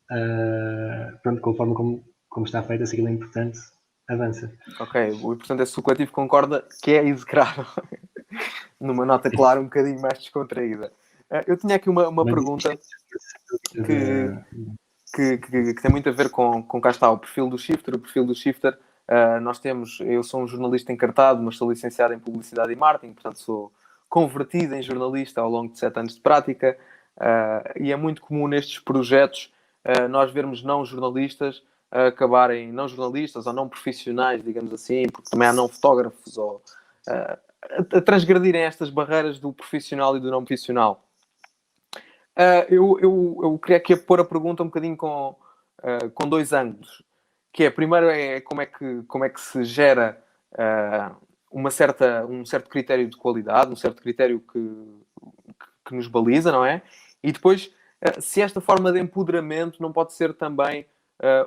a forma como está feita, se aquilo é importante, avança. Ok, o importante é se o coletivo concorda que é execrável. Numa nota clara, um bocadinho mais descontraída. Eu tinha aqui uma pergunta que tem muito a ver com cá está, o perfil do Shifter. O perfil do Shifter, eu sou um jornalista encartado, mas sou licenciado em Publicidade e Marketing, portanto sou convertido em jornalista ao longo de 7 anos de prática, e é muito comum nestes projetos nós vermos não jornalistas acabarem, não jornalistas ou não profissionais, digamos assim, porque também há não fotógrafos, ou a transgredirem estas barreiras do profissional e do não profissional. Eu queria aqui pôr a pergunta um bocadinho com 2 ângulos, que é, primeiro é como é que se gera um certo critério de qualidade, um certo critério que nos baliza, não é? E depois, se esta forma de empoderamento não pode ser também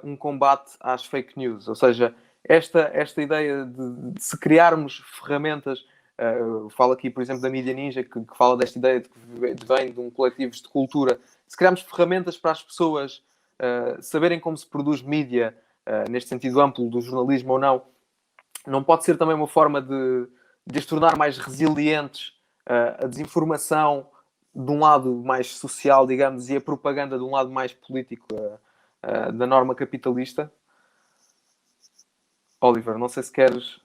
um combate às fake news, ou seja, esta ideia de se criarmos ferramentas. Falo aqui, por exemplo, da Mídia Ninja, que fala desta ideia de que vem de um coletivo de cultura. Se criarmos ferramentas para as pessoas saberem como se produz mídia, neste sentido amplo do jornalismo ou não pode ser também uma forma de as tornar mais resilientes, a desinformação de um lado mais social, digamos, e a propaganda de um lado mais político da norma capitalista? Oliver, não sei se queres...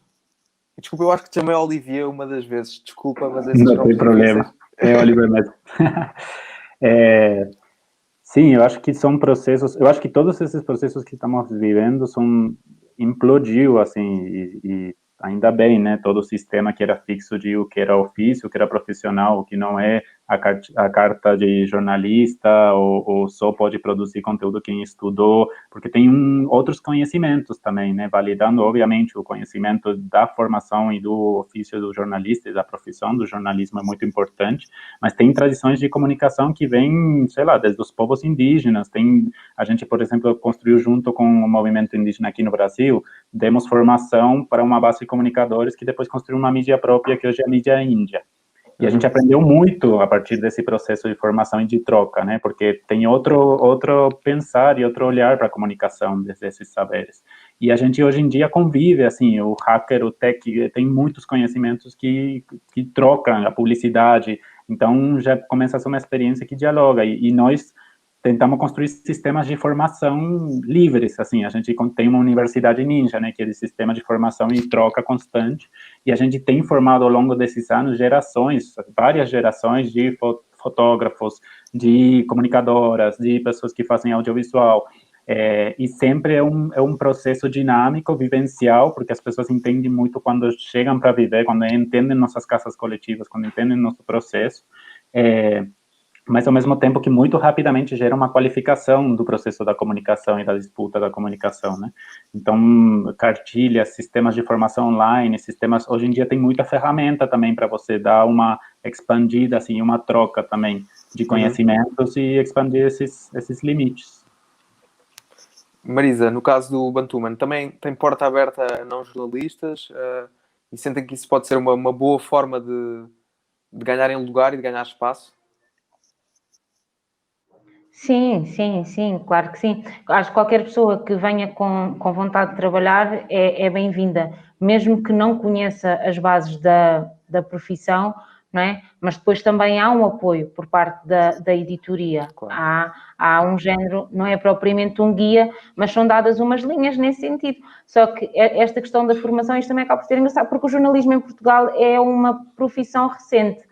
Desculpa, eu acho que te chamei Olivier uma das vezes. Desculpa, mas esses não tem problema. É Oliver mesmo. Sim, eu acho que são processos... Eu acho que todos esses processos que estamos vivendo implodiu, assim, e ainda bem, né? Todo o sistema que era fixo de o que era ofício, o que era profissional, o que não é, a carta de jornalista, ou só pode produzir conteúdo quem estudou, porque tem outros conhecimentos também, né, validando, obviamente, o conhecimento da formação e do ofício do jornalista e da profissão do jornalismo é muito importante, mas tem tradições de comunicação que vêm, sei lá, desde os povos indígenas. A gente, por exemplo, construiu junto com o movimento indígena aqui no Brasil, demos formação para uma base de comunicadores que depois construiu uma mídia própria, que hoje é a mídia índia. E a gente aprendeu muito a partir desse processo de formação e de troca, né? Porque tem outro pensar e outro olhar para a comunicação desses saberes. E a gente hoje em dia convive, assim, o hacker, o tech, tem muitos conhecimentos que trocam a publicidade. Então já começa a ser uma experiência que dialoga. E nós tentamos construir sistemas de formação livres, assim, a gente tem uma universidade ninja, né, que é de sistema de formação e troca constante, e a gente tem formado ao longo desses anos várias gerações de fotógrafos, de comunicadoras, de pessoas que fazem audiovisual, e sempre é um processo dinâmico, vivencial, porque as pessoas entendem muito quando chegam para viver, quando entendem nossas casas coletivas, quando entendem nosso processo, mas ao mesmo tempo que muito rapidamente gera uma qualificação do processo da comunicação e da disputa da comunicação, né? Então, cartilhas, sistemas de formação online, hoje em dia tem muita ferramenta também para você dar uma expandida, assim, uma troca também de conhecimentos e expandir esses limites. Marisa, no caso do Bantuman, também tem porta aberta a não jornalistas e sentem que isso pode ser uma boa forma de ganharem lugar e de ganhar espaço? Sim, claro que sim. Acho que qualquer pessoa que venha com vontade de trabalhar é bem-vinda, mesmo que não conheça as bases da profissão, não é? Mas depois também há um apoio por parte da editoria. Claro. Há um género, não é propriamente um guia, mas são dadas umas linhas nesse sentido. Só que esta questão da formação, isto também acaba por ser engraçado, porque o jornalismo em Portugal é uma profissão recente.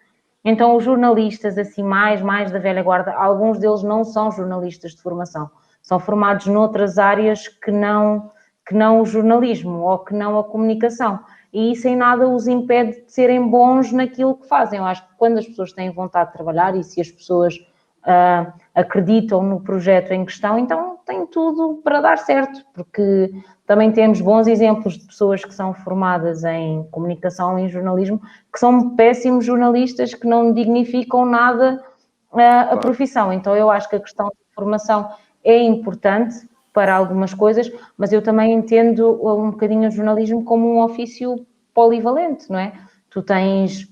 Então, os jornalistas, assim, mais da velha guarda, alguns deles não são jornalistas de formação, são formados noutras áreas que não o jornalismo ou que não a comunicação. E isso em nada os impede de serem bons naquilo que fazem. Eu acho que quando as pessoas têm vontade de trabalhar e se as pessoas acreditam no projeto em questão, então tem tudo para dar certo, porque também temos bons exemplos de pessoas que são formadas em comunicação e em jornalismo, que são péssimos jornalistas, que não dignificam nada a profissão. Então eu acho que a questão de formação é importante para algumas coisas, mas eu também entendo um bocadinho o jornalismo como um ofício polivalente, não é? Tu tens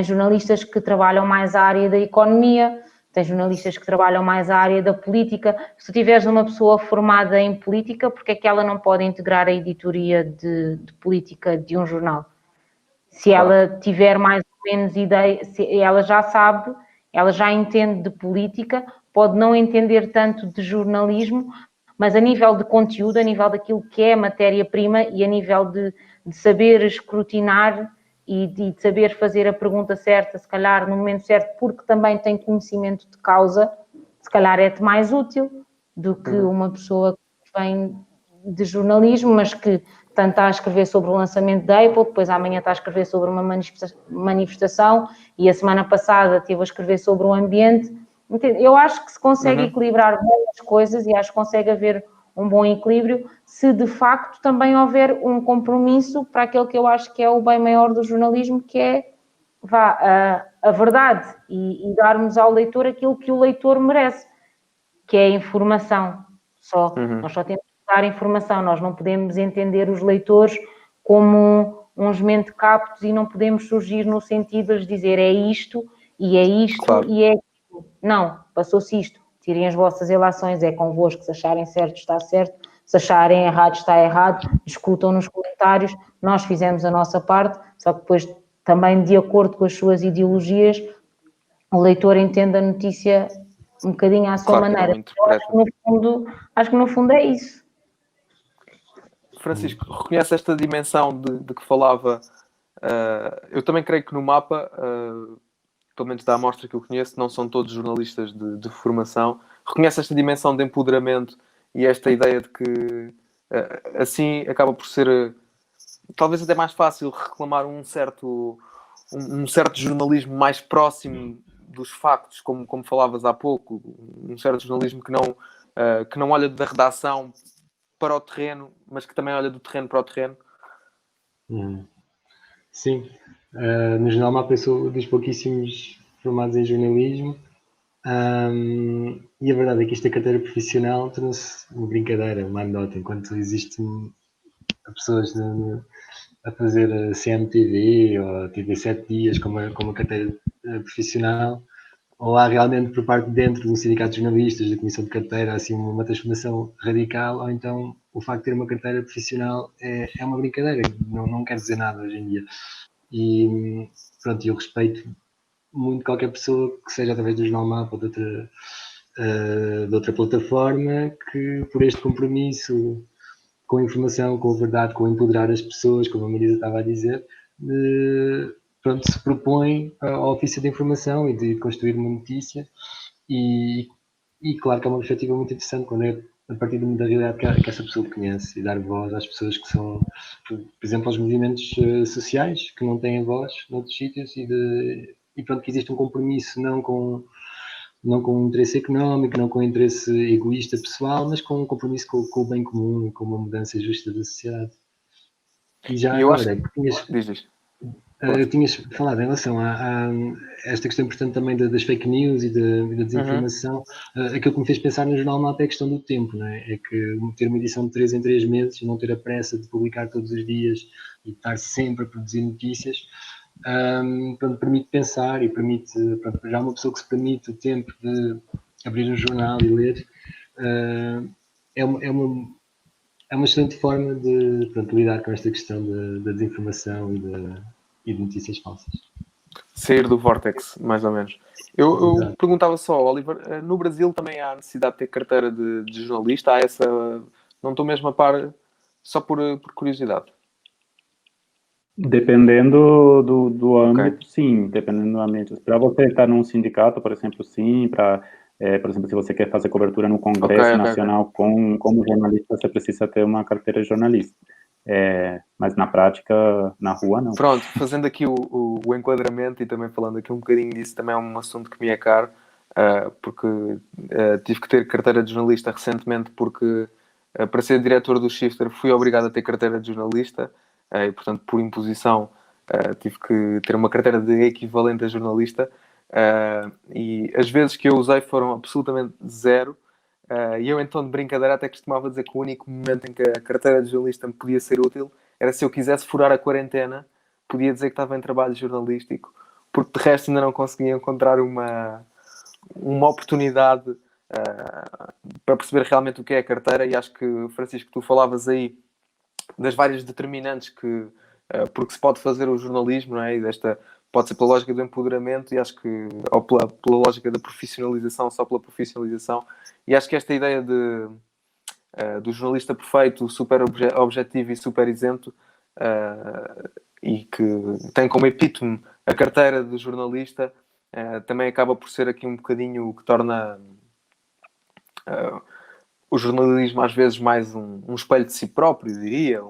jornalistas que trabalham mais a área da economia, tens jornalistas que trabalham mais a área da política. Se tu tiveres uma pessoa formada em política, porque é que ela não pode integrar a editoria de política de um jornal? Se ela tiver mais ou menos ideia, se ela já sabe, ela já entende de política, pode não entender tanto de jornalismo, mas a nível de conteúdo, a nível daquilo que é matéria-prima e a nível de saber escrutinar e de saber fazer a pergunta certa, se calhar no momento certo, porque também tem conhecimento de causa, se calhar é-te mais útil do que uma pessoa que vem de jornalismo, mas que tanto está a escrever sobre o lançamento da Apple, depois amanhã está a escrever sobre uma manifestação e a semana passada esteve a escrever sobre o ambiente. Eu acho que se consegue equilibrar muitas coisas e acho que consegue haver um bom equilíbrio se de facto também houver um compromisso para aquele que eu acho que é o bem maior do jornalismo, que é a verdade e darmos ao leitor aquilo que o leitor merece, que é a informação só. Nós só temos que dar informação, nós não podemos entender os leitores como uns mentecaptos e não podemos surgir no sentido de dizer é isto e é isto e é aquilo. Não, passou-se isto. Tirem as vossas relações, é convosco. Se acharem certo, está certo. Se acharem errado, está errado. Discutam nos comentários. Nós fizemos a nossa parte, só que depois, também de acordo com as suas ideologias, o leitor entende a notícia um bocadinho à sua maneira. Acho que no fundo é isso. Francisco, reconhece esta dimensão de que falava? Eu também creio que no mapa... pelo menos da amostra que eu conheço, não são todos jornalistas de formação. Reconhece esta dimensão de empoderamento e esta ideia de que assim acaba por ser talvez até mais fácil reclamar um certo jornalismo mais próximo dos factos, como falavas há pouco, um certo jornalismo que não olha da redação para o terreno, mas que também olha do terreno para o terreno. Sim, no Jornal Mapa eu sou dos pouquíssimos formados em jornalismo, e a verdade é que esta carteira profissional tornou-se uma brincadeira, uma anedota, enquanto existem pessoas a fazer CMTV ou TV 7 dias com uma carteira profissional, ou há realmente por parte de dentro de um sindicato de jornalistas, da comissão de carteira, assim uma transformação radical, ou então o facto de ter uma carteira profissional é uma brincadeira, não quer dizer nada hoje em dia. E pronto, eu respeito muito qualquer pessoa que seja através do Jornal Mapa ou de outra plataforma, que por este compromisso com a informação, com a verdade, com empoderar as pessoas, como a Marisa estava a dizer, pronto, se propõe ao ofício de informação e de construir uma notícia, e claro que é uma perspectiva muito interessante quando é a partir da realidade que essa pessoa conhece, e dar voz às pessoas que são, por exemplo, aos movimentos sociais, que não têm voz noutros sítios, e pronto, que existe um compromisso não com um interesse económico, não com um interesse egoísta pessoal, mas com um compromisso com o bem comum e com uma mudança justa da sociedade. E já E eu agora, tinhas falado em relação a esta questão importante também das fake news e da desinformação. Aquilo que me fez pensar no Jornal Mapa é a questão do tempo, não é? É que ter uma edição de 3 em 3 meses e não ter a pressa de publicar todos os dias e estar sempre a produzir notícias, pronto, permite pensar e permite, pronto, já uma pessoa que se permite o tempo de abrir um jornal e ler, é uma excelente forma de, pronto, lidar com esta questão da desinformação e de notícias falsas. Sair do vórtex, mais ou menos. Eu perguntava só, Oliver, no Brasil também há necessidade de ter carteira de jornalista? Há essa... Não estou mesmo a par, só por curiosidade. Dependendo do âmbito, sim, dependendo do âmbito. Para você estar num sindicato, por exemplo, sim, por exemplo, se você quer fazer cobertura no Congresso Nacional como jornalista, você precisa ter uma carteira de jornalista. Mas na prática, na rua, não. Pronto, fazendo aqui o enquadramento e também falando aqui um bocadinho disso, também é um assunto que me é caro, porque tive que ter carteira de jornalista recentemente, porque para ser diretor do Shifter fui obrigado a ter carteira de jornalista, e portanto por imposição tive que ter uma carteira de equivalente a jornalista, e as vezes que eu usei foram absolutamente zero, e eu então de brincadeira até costumava dizer que o único momento em que a carteira de jornalista me podia ser útil era se eu quisesse furar a quarentena, podia dizer que estava em trabalho jornalístico, porque de resto ainda não conseguia encontrar uma oportunidade para perceber realmente o que é a carteira. E acho que, Francisco, tu falavas aí das várias determinantes porque se pode fazer o jornalismo, não é? E pode ser pela lógica do empoderamento, e acho que, ou pela lógica da profissionalização, só pela profissionalização. E acho que esta ideia do jornalista perfeito, super objetivo e super isento, e que tem como epítome a carteira de jornalista, também acaba por ser aqui um bocadinho o que torna o jornalismo às vezes mais um espelho de si próprio, diria.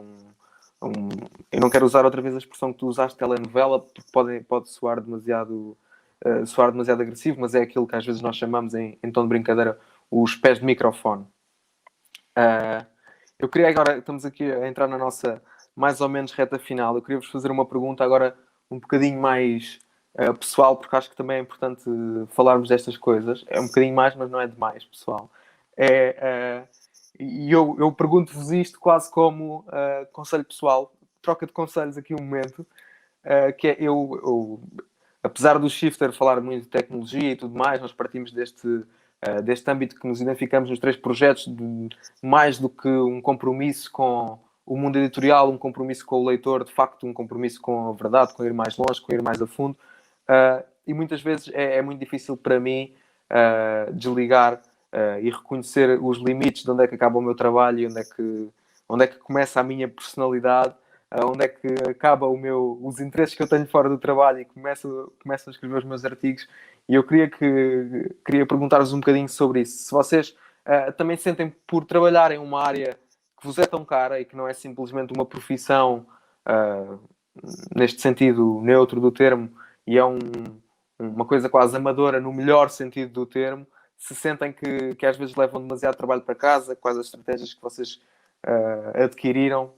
Eu não quero usar outra vez a expressão que tu usaste, telenovela, porque pode soar demasiado agressivo, mas é aquilo que às vezes nós chamamos em tom de brincadeira os pés de microfone. Eu queria agora, estamos aqui a entrar na nossa mais ou menos reta final, eu queria-vos fazer uma pergunta agora um bocadinho mais pessoal, porque acho que também é importante falarmos destas coisas. É um bocadinho mais, mas não é demais, pessoal. E eu pergunto-vos isto quase como conselho pessoal, troca de conselhos aqui um momento, que é eu apesar do Shifter falar muito de tecnologia e tudo mais, nós partimos deste âmbito que nos identificamos nos 3 projetos, mais do que um compromisso com o mundo editorial, um compromisso com o leitor, de facto um compromisso com a verdade, com ir mais longe, com ir mais a fundo, e muitas vezes é muito difícil para mim desligar e reconhecer os limites de onde é que acaba o meu trabalho e onde é que começa a minha personalidade, onde é que acaba os interesses que eu tenho fora do trabalho e começo a escrever os meus artigos. E eu queria perguntar-vos um bocadinho sobre isso. Se vocês também sentem por trabalhar em uma área que vos é tão cara e que não é simplesmente uma profissão, neste sentido neutro do termo, e é uma coisa quase amadora, no melhor sentido do termo, se sentem que às vezes levam demasiado trabalho para casa, quais as estratégias que vocês adquiriram,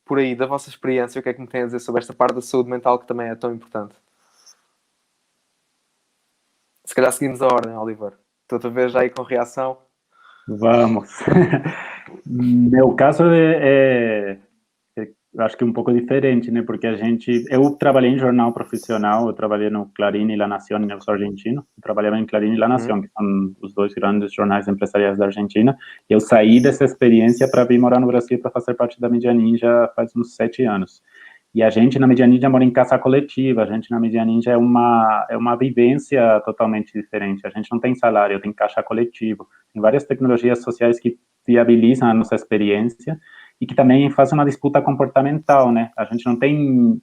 por aí, da vossa experiência, o que é que me têm a dizer sobre esta parte da saúde mental que também é tão importante? Se calhar seguimos a ordem, Oliver. Estou a ver já aí com reação. Vamos. Meu caso eu acho que é um pouco diferente, né? Porque eu trabalhei em jornal profissional, eu trabalhei no Clarín e La Nación, eu sou argentino, eu trabalhava em Clarín e La Nación, que são os dois grandes jornais empresariais da Argentina, e eu saí dessa experiência para vir morar no Brasil para fazer parte da Mídia Ninja faz uns 7 anos. E a gente na Mídia Ninja mora em casa coletiva, a gente na Mídia Ninja é uma vivência totalmente diferente, a gente não tem salário, tem caixa coletivo, tem várias tecnologias sociais que viabilizam a nossa experiência, e que também faz uma disputa comportamental, né? A gente não tem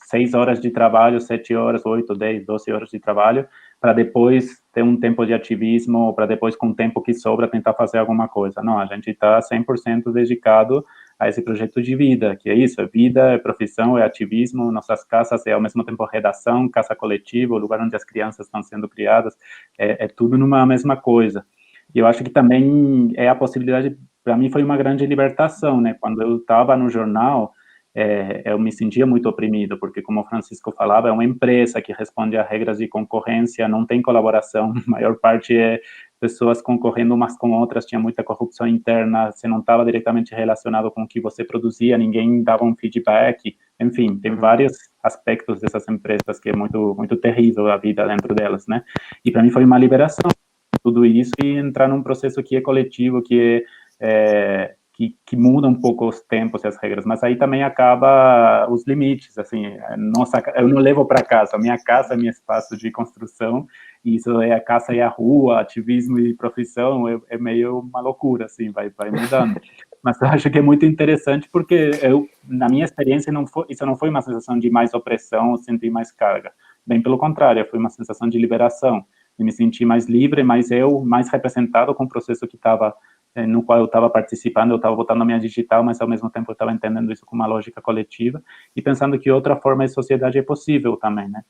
6 horas de trabalho, 7 horas, 8, 10, 12 horas de trabalho, para depois ter um tempo de ativismo, para depois, com o tempo que sobra, tentar fazer alguma coisa. Não, a gente está 100% dedicado a esse projeto de vida, que é isso, é vida, é profissão, é ativismo, nossas casas é, ao mesmo tempo, redação, casa coletiva, o lugar onde as crianças estão sendo criadas, é tudo numa mesma coisa. E eu acho que também é a possibilidade, para mim foi uma grande libertação, né? Quando eu estava no jornal, eu me sentia muito oprimido, porque, como o Francisco falava, é uma empresa que responde a regras de concorrência, não tem colaboração, a maior parte é pessoas concorrendo umas com outras, tinha muita corrupção interna, você não estava diretamente relacionado com o que você produzia, ninguém dava um feedback, enfim, tem vários aspectos dessas empresas que é muito, muito terrível a vida dentro delas, né? E para mim foi uma liberação tudo isso e entrar num processo que é coletivo, que muda um pouco os tempos e as regras, mas aí também acaba os limites, assim, nossa, eu não levo para casa, minha casa é meu espaço de construção, e isso é a casa e a rua, ativismo e profissão, é meio uma loucura, assim, vai mudando. Mas eu acho que é muito interessante porque na minha experiência, isso não foi uma sensação de mais opressão ou sentir mais carga, bem pelo contrário, foi uma sensação de liberação, de me sentir mais livre, mais representado com o processo que estava no qual eu estava participando, eu estava botando a minha digital, mas ao mesmo tempo eu estava entendendo isso com uma lógica coletiva e pensando que outra forma de sociedade é possível também, né?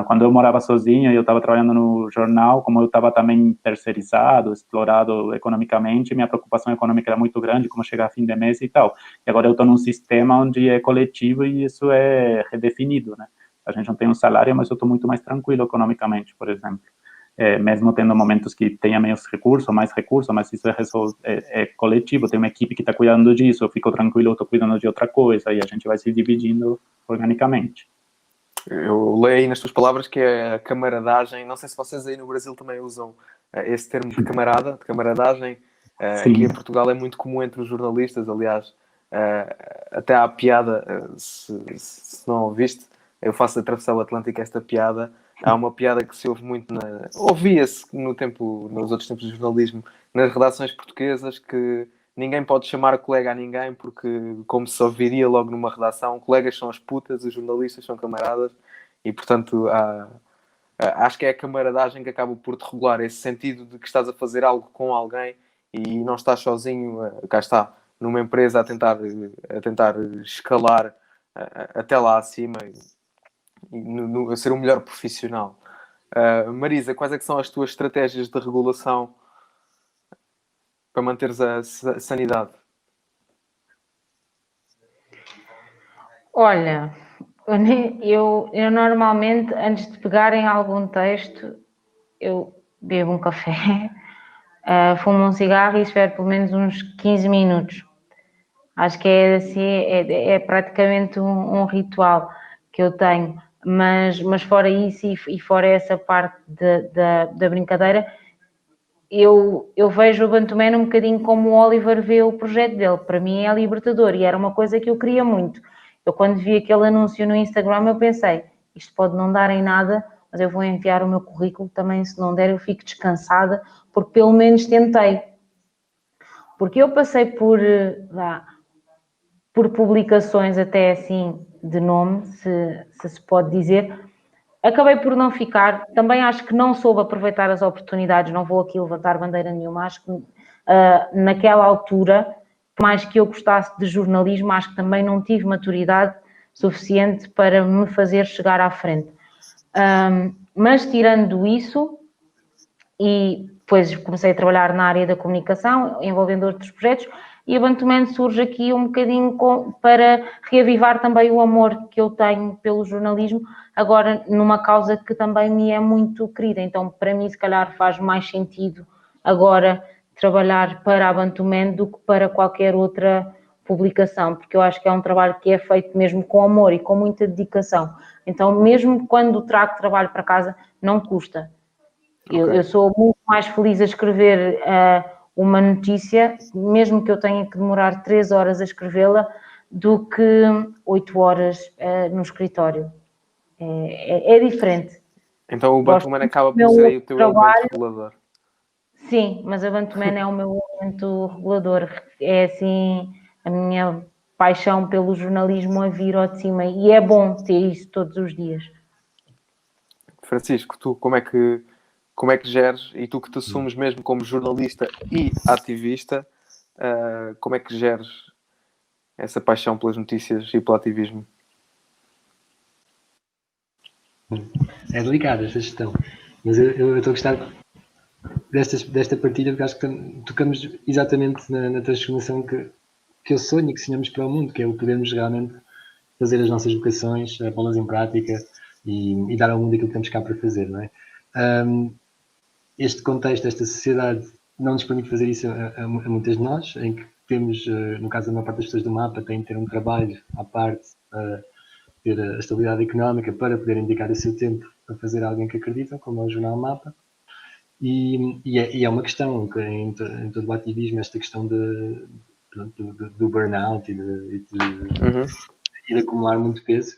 Quando eu morava sozinho e eu estava trabalhando no jornal, como eu estava também terceirizado, explorado economicamente, minha preocupação econômica era muito grande, como chegar a fim de mês e tal. E agora eu estou num sistema onde é coletivo e isso é redefinido, né? A gente não tem um salário, mas eu estou muito mais tranquilo economicamente, por exemplo. Mesmo tendo momentos que tenha menos recurso, mais recurso, mas isso é coletivo, tem uma equipe que está cuidando disso, eu fico tranquilo, eu estou cuidando de outra coisa, e a gente vai se dividindo organicamente. Eu leio aí nas tuas palavras que é a camaradagem, não sei se vocês aí no Brasil também usam esse termo de camaradagem, aqui em Portugal é muito comum entre os jornalistas, aliás, até há a piada, se não ouviste, eu faço atravessar o Atlântico esta piada, há uma piada que se ouve muito, ouvia-se nos outros tempos de jornalismo, nas redações portuguesas, que ninguém pode chamar colega a ninguém, porque, como se ouviria logo numa redação, colegas são as putas, os jornalistas são camaradas, e, portanto, acho que é a camaradagem que acaba por te regular, esse sentido de que estás a fazer algo com alguém e não estás sozinho, cá está, numa empresa a tentar escalar até lá acima e a ser o melhor profissional. Marisa, quais é que são as tuas estratégias de regulação para manteres a sanidade? Olha, eu normalmente, antes de pegar em algum texto, eu bebo um café, fumo um cigarro e espero pelo menos uns 15 minutos. Acho que é assim, é praticamente um ritual que eu tenho. Mas fora isso e fora essa parte da brincadeira, eu vejo o Bantuman um bocadinho como o Oliver vê o projeto dele. Para mim é libertador e era uma coisa que eu queria muito. Eu quando vi aquele anúncio no Instagram eu pensei, isto pode não dar em nada, mas eu vou enviar o meu currículo também, se não der eu fico descansada, porque pelo menos tentei. Porque eu passei por publicações até assim de nome, se pode dizer, acabei por não ficar, também acho que não soube aproveitar as oportunidades, não vou aqui levantar bandeira nenhuma, acho que naquela altura, por mais que eu gostasse de jornalismo, acho que também não tive maturidade suficiente para me fazer chegar à frente. Mas tirando isso, e depois comecei a trabalhar na área da comunicação, envolvendo outros projetos, e a Bantuman surge aqui um bocadinho para reavivar também o amor que eu tenho pelo jornalismo, agora numa causa que também me é muito querida. Então, para mim, se calhar faz mais sentido agora trabalhar para a Bantuman do que para qualquer outra publicação, porque eu acho que é um trabalho que é feito mesmo com amor e com muita dedicação. Então, mesmo quando trago trabalho para casa, não custa. Eu sou muito mais feliz a escrever uma notícia, mesmo que eu tenha que demorar 3 horas a escrevê-la, do que 8 horas no escritório. É diferente. Então o Bantuman acaba por ser aí o teu elemento regulador. Sim, mas a Bantuman é o meu elemento regulador. É assim a minha paixão pelo jornalismo a vir ao de cima, e é bom ter isso todos os dias. Francisco, tu como é que geres, e tu que te assumes mesmo como jornalista e ativista, como é que geres essa paixão pelas notícias e pelo ativismo? É delicada esta gestão, mas eu estou a gostar desta partilha, porque acho que tocamos exatamente na transformação que eu sonho e que sonhamos para o mundo, que é o podermos realmente fazer as nossas vocações, pô-las em prática e dar ao mundo aquilo que temos cá para fazer, não é? Este contexto, esta sociedade não nos permite fazer isso a muitas de nós, em que temos, no caso da maior parte das pessoas do mapa, têm de ter um trabalho à parte, ter a estabilidade económica para poderem dedicar o seu tempo a fazer algo em que acreditam, como é o Jornal Mapa. E é uma questão em todo o ativismo, esta questão do burnout e de acumular muito peso.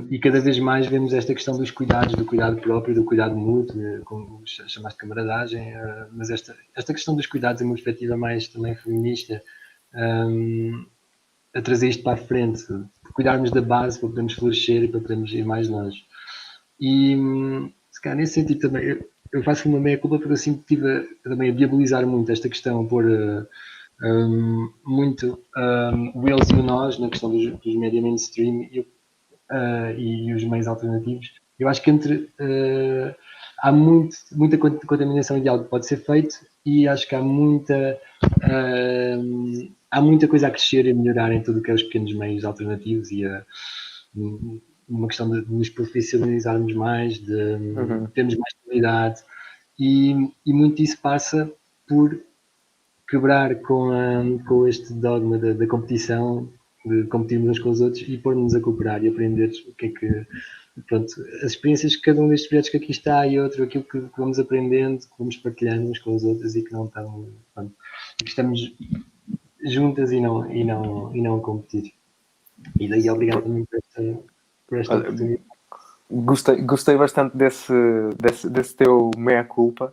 E cada vez mais vemos esta questão dos cuidados, do cuidado próprio, do cuidado mútuo, como chamaste de camaradagem, mas esta questão dos cuidados em uma perspectiva mais também feminista, a trazer isto para a frente, cuidarmos da base para podermos florescer e para podermos ir mais longe. E, se calhar, nesse sentido também, eu faço uma meia-culpa porque eu sempre estive também a diabolizar muito esta questão, a pôr muito o eles e o nós na questão dos média mainstream e os meios alternativos. Eu acho que há muita contaminação de algo que pode ser feito, e acho que há muita coisa a crescer e a melhorar em tudo o que é os pequenos meios alternativos, e uma questão de nos profissionalizarmos mais, de termos mais qualidade, e muito disso passa por quebrar com este dogma da competição, de competirmos uns com os outros e pôr-nos a cooperar e aprender o que é que, pronto, as experiências que cada um destes projetos que aqui está e outro, aquilo que vamos aprendendo, que vamos partilhando uns com os outros, e que não estão, pronto, que estamos juntas e não a competir. E daí obrigado também por esta oportunidade. Gostei bastante desse teu meia-culpa,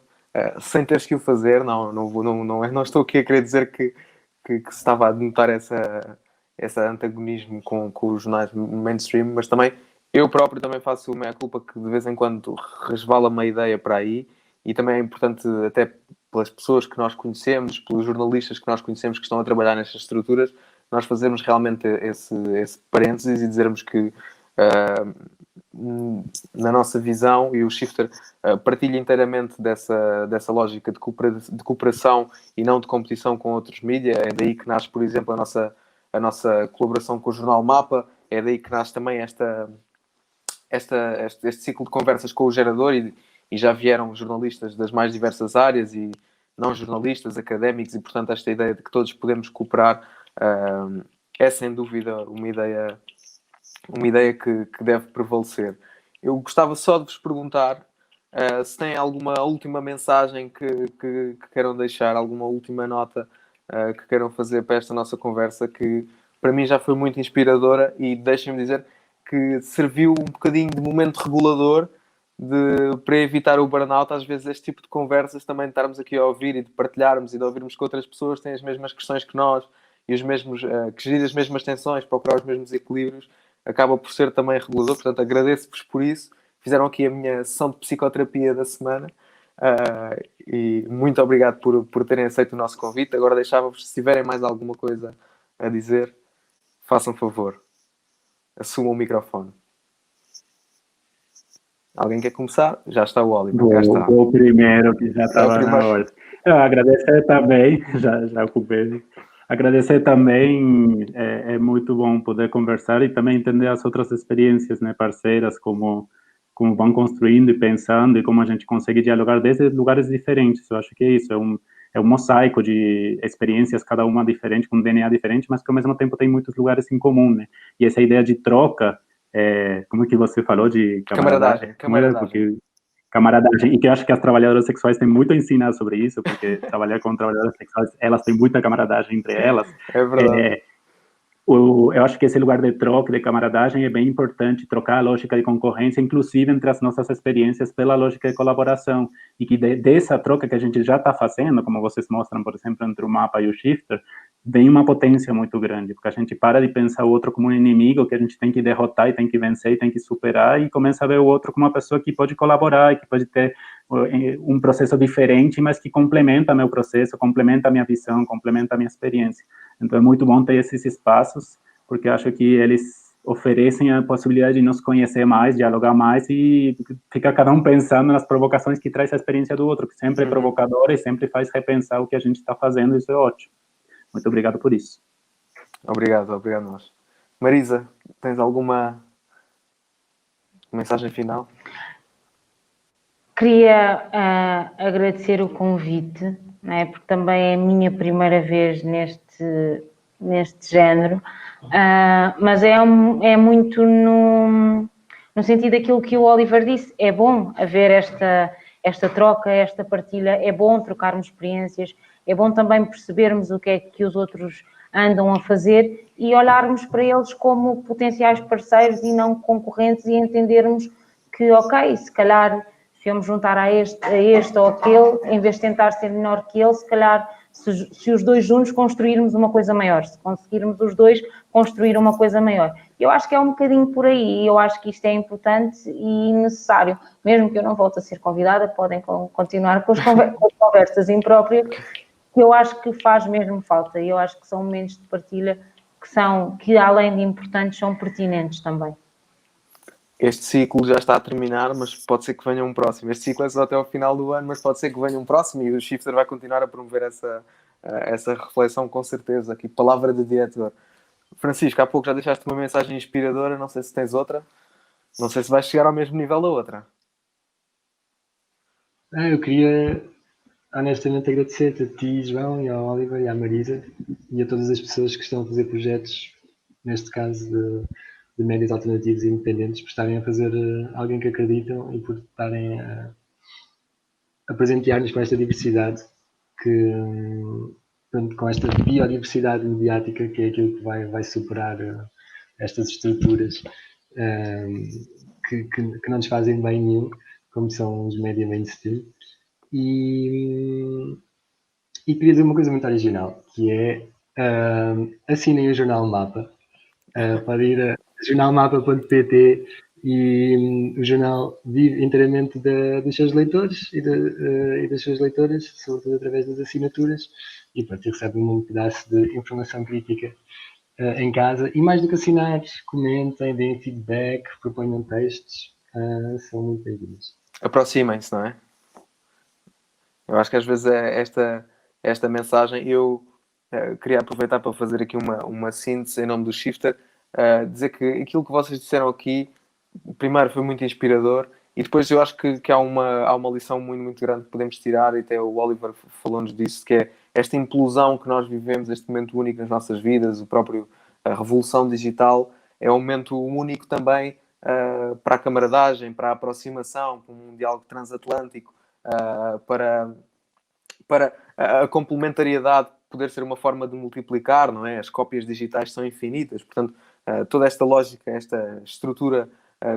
sem teres que o fazer. Não estou aqui a querer dizer que se estava a denotar esse antagonismo com os jornais mainstream, mas também eu próprio também faço o meia-culpa, que de vez em quando resvala uma ideia para aí, e também é importante, até pelas pessoas que nós conhecemos, pelos jornalistas que nós conhecemos que estão a trabalhar nestas estruturas, nós fazermos realmente esse parênteses e dizermos que na nossa visão, e o Shifter partilha inteiramente dessa lógica de cooperação e não de competição com outros mídias. É daí que nasce, por exemplo, a nossa colaboração com o Jornal Mapa, é daí que nasce também este ciclo de conversas com o Gerador, e já vieram jornalistas das mais diversas áreas e não jornalistas, académicos, e portanto esta ideia de que todos podemos cooperar é sem dúvida uma ideia que deve prevalecer. Eu gostava só de vos perguntar se tem alguma última mensagem que queiram deixar, alguma última nota que queiram fazer para esta nossa conversa, que para mim já foi muito inspiradora, e deixem-me dizer que serviu um bocadinho de momento regulador para evitar o burnout. Às vezes este tipo de conversas, também de estarmos aqui a ouvir e de partilharmos e de ouvirmos que outras pessoas têm as mesmas questões que nós e que gerir as mesmas tensões, procurar os mesmos equilíbrios, acaba por ser também regulador. Portanto, agradeço-vos por isso. Fizeram aqui a minha sessão de psicoterapia da semana, e muito obrigado por terem aceito o nosso convite. Agora deixava-vos, se tiverem mais alguma coisa a dizer, façam favor, assumam o microfone. Alguém quer começar? Já está o Oliver, cá está. O primeiro que já estava na primeiro. hora. Agradecer também, já ocupei. Agradecer também, é muito bom poder conversar e também entender as outras experiências, né, parceiras, como vão construindo e pensando e como a gente consegue dialogar desde lugares diferentes. Eu acho que é isso, é um mosaico de experiências, cada uma diferente, com um DNA diferente, mas que ao mesmo tempo tem muitos lugares em comum, né? E essa ideia de troca, como é que você falou de camaradagem? Porque camaradagem, e que eu acho que as trabalhadoras sexuais têm muito a ensinar sobre isso, porque trabalhar com trabalhadoras sexuais, elas têm muita camaradagem entre elas. É verdade. Eu acho que esse lugar de troca, de camaradagem, é bem importante, trocar a lógica de concorrência, inclusive entre as nossas experiências, pela lógica de colaboração, e que dessa troca que a gente já está fazendo, como vocês mostram, por exemplo, entre o Mapa e o Shifter, vem uma potência muito grande, porque a gente para de pensar o outro como um inimigo que a gente tem que derrotar e tem que vencer e tem que superar, e começa a ver o outro como uma pessoa que pode colaborar e que pode ter um processo diferente, mas que complementa meu processo, complementa a minha visão, complementa a minha experiência. Então é muito bom ter esses espaços, porque acho que eles oferecem a possibilidade de nos conhecer mais, dialogar mais e fica cada um pensando nas provocações que traz a experiência do outro, que sempre é provocadora e sempre faz repensar o que a gente está fazendo, isso é ótimo. Muito obrigado por isso. Obrigado nós. Marisa, tens alguma mensagem final? Queria agradecer o convite, né, porque também é a minha primeira vez neste género, mas é muito no sentido daquilo que o Oliver disse. É bom haver esta troca, esta partilha, é bom trocarmos experiências, é bom também percebermos o que é que os outros andam a fazer e olharmos para eles como potenciais parceiros e não concorrentes e entendermos que, ok, se calhar se eu me juntar a este ou aquele, em vez de tentar ser melhor que ele, se calhar, se os dois juntos construirmos uma coisa maior, se conseguirmos os dois construir uma coisa maior. Eu acho que é um bocadinho por aí, eu acho que isto é importante e necessário. Mesmo que eu não volte a ser convidada, podem continuar com as conversas impróprias, que eu acho que faz mesmo falta, e eu acho que são momentos de partilha que além de importantes, são pertinentes também. Este ciclo já está a terminar, mas pode ser que venha um próximo. Este ciclo é só até ao final do ano, mas pode ser que venha um próximo e o Shifter vai continuar a promover essa reflexão com certeza. Aqui, palavra de diretor. Francisco, há pouco já deixaste uma mensagem inspiradora, não sei se tens outra. Não sei se vais chegar ao mesmo nível da outra. Eu queria honestamente agradecer-te a ti, João, e ao Oliver e à Marisa e a todas as pessoas que estão a fazer projetos, neste caso de médias alternativos e independentes, por estarem a fazer alguém que acreditam e por estarem a presentear-nos com esta diversidade, com esta biodiversidade mediática, que é aquilo que vai superar estas estruturas que não nos fazem bem nenhum, como são os média mainstream. E queria dizer uma coisa muito original, que é assinem o Jornal Mapa, para ir a jornalmapa.pt, e o jornal vive inteiramente dos seus leitores e das suas leitoras, sobretudo através das assinaturas, e pronto, recebem um pedaço de informação crítica em casa. E mais do que assinar, comentem, deem feedback, proponham textos, são muito bem-vindos. Aproximem-se, não é? Eu acho que às vezes é esta mensagem. Eu queria aproveitar para fazer aqui uma síntese em nome do Shifter, dizer que aquilo que vocês disseram aqui, primeiro foi muito inspirador, e depois eu acho que há uma lição muito, muito grande que podemos tirar, e até o Oliver falou-nos disso, que é esta implosão que nós vivemos, este momento único nas nossas vidas, a revolução digital, é um momento único também para a camaradagem, para a aproximação, para um diálogo transatlântico, para a complementariedade poder ser uma forma de multiplicar, não é? As cópias digitais são infinitas, portanto, toda esta lógica, esta estrutura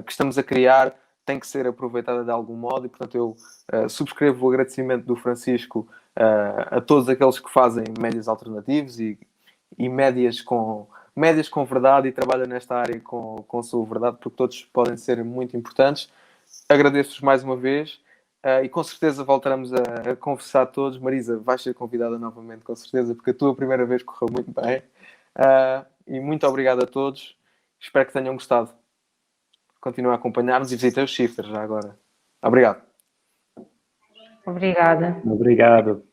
que estamos a criar tem que ser aproveitada de algum modo, e portanto eu subscrevo o agradecimento do Francisco a todos aqueles que fazem médias alternativos e médias com verdade e trabalham nesta área com sua verdade, porque todos podem ser muito importantes. Agradeço-vos mais uma vez. E com certeza voltaremos a conversar todos. Marisa, vais ser convidada novamente, com certeza, porque a tua primeira vez correu muito bem. E muito obrigado a todos. Espero que tenham gostado. continua a acompanhar-nos e visita os Shifters já agora. Obrigado. Obrigada. Obrigado.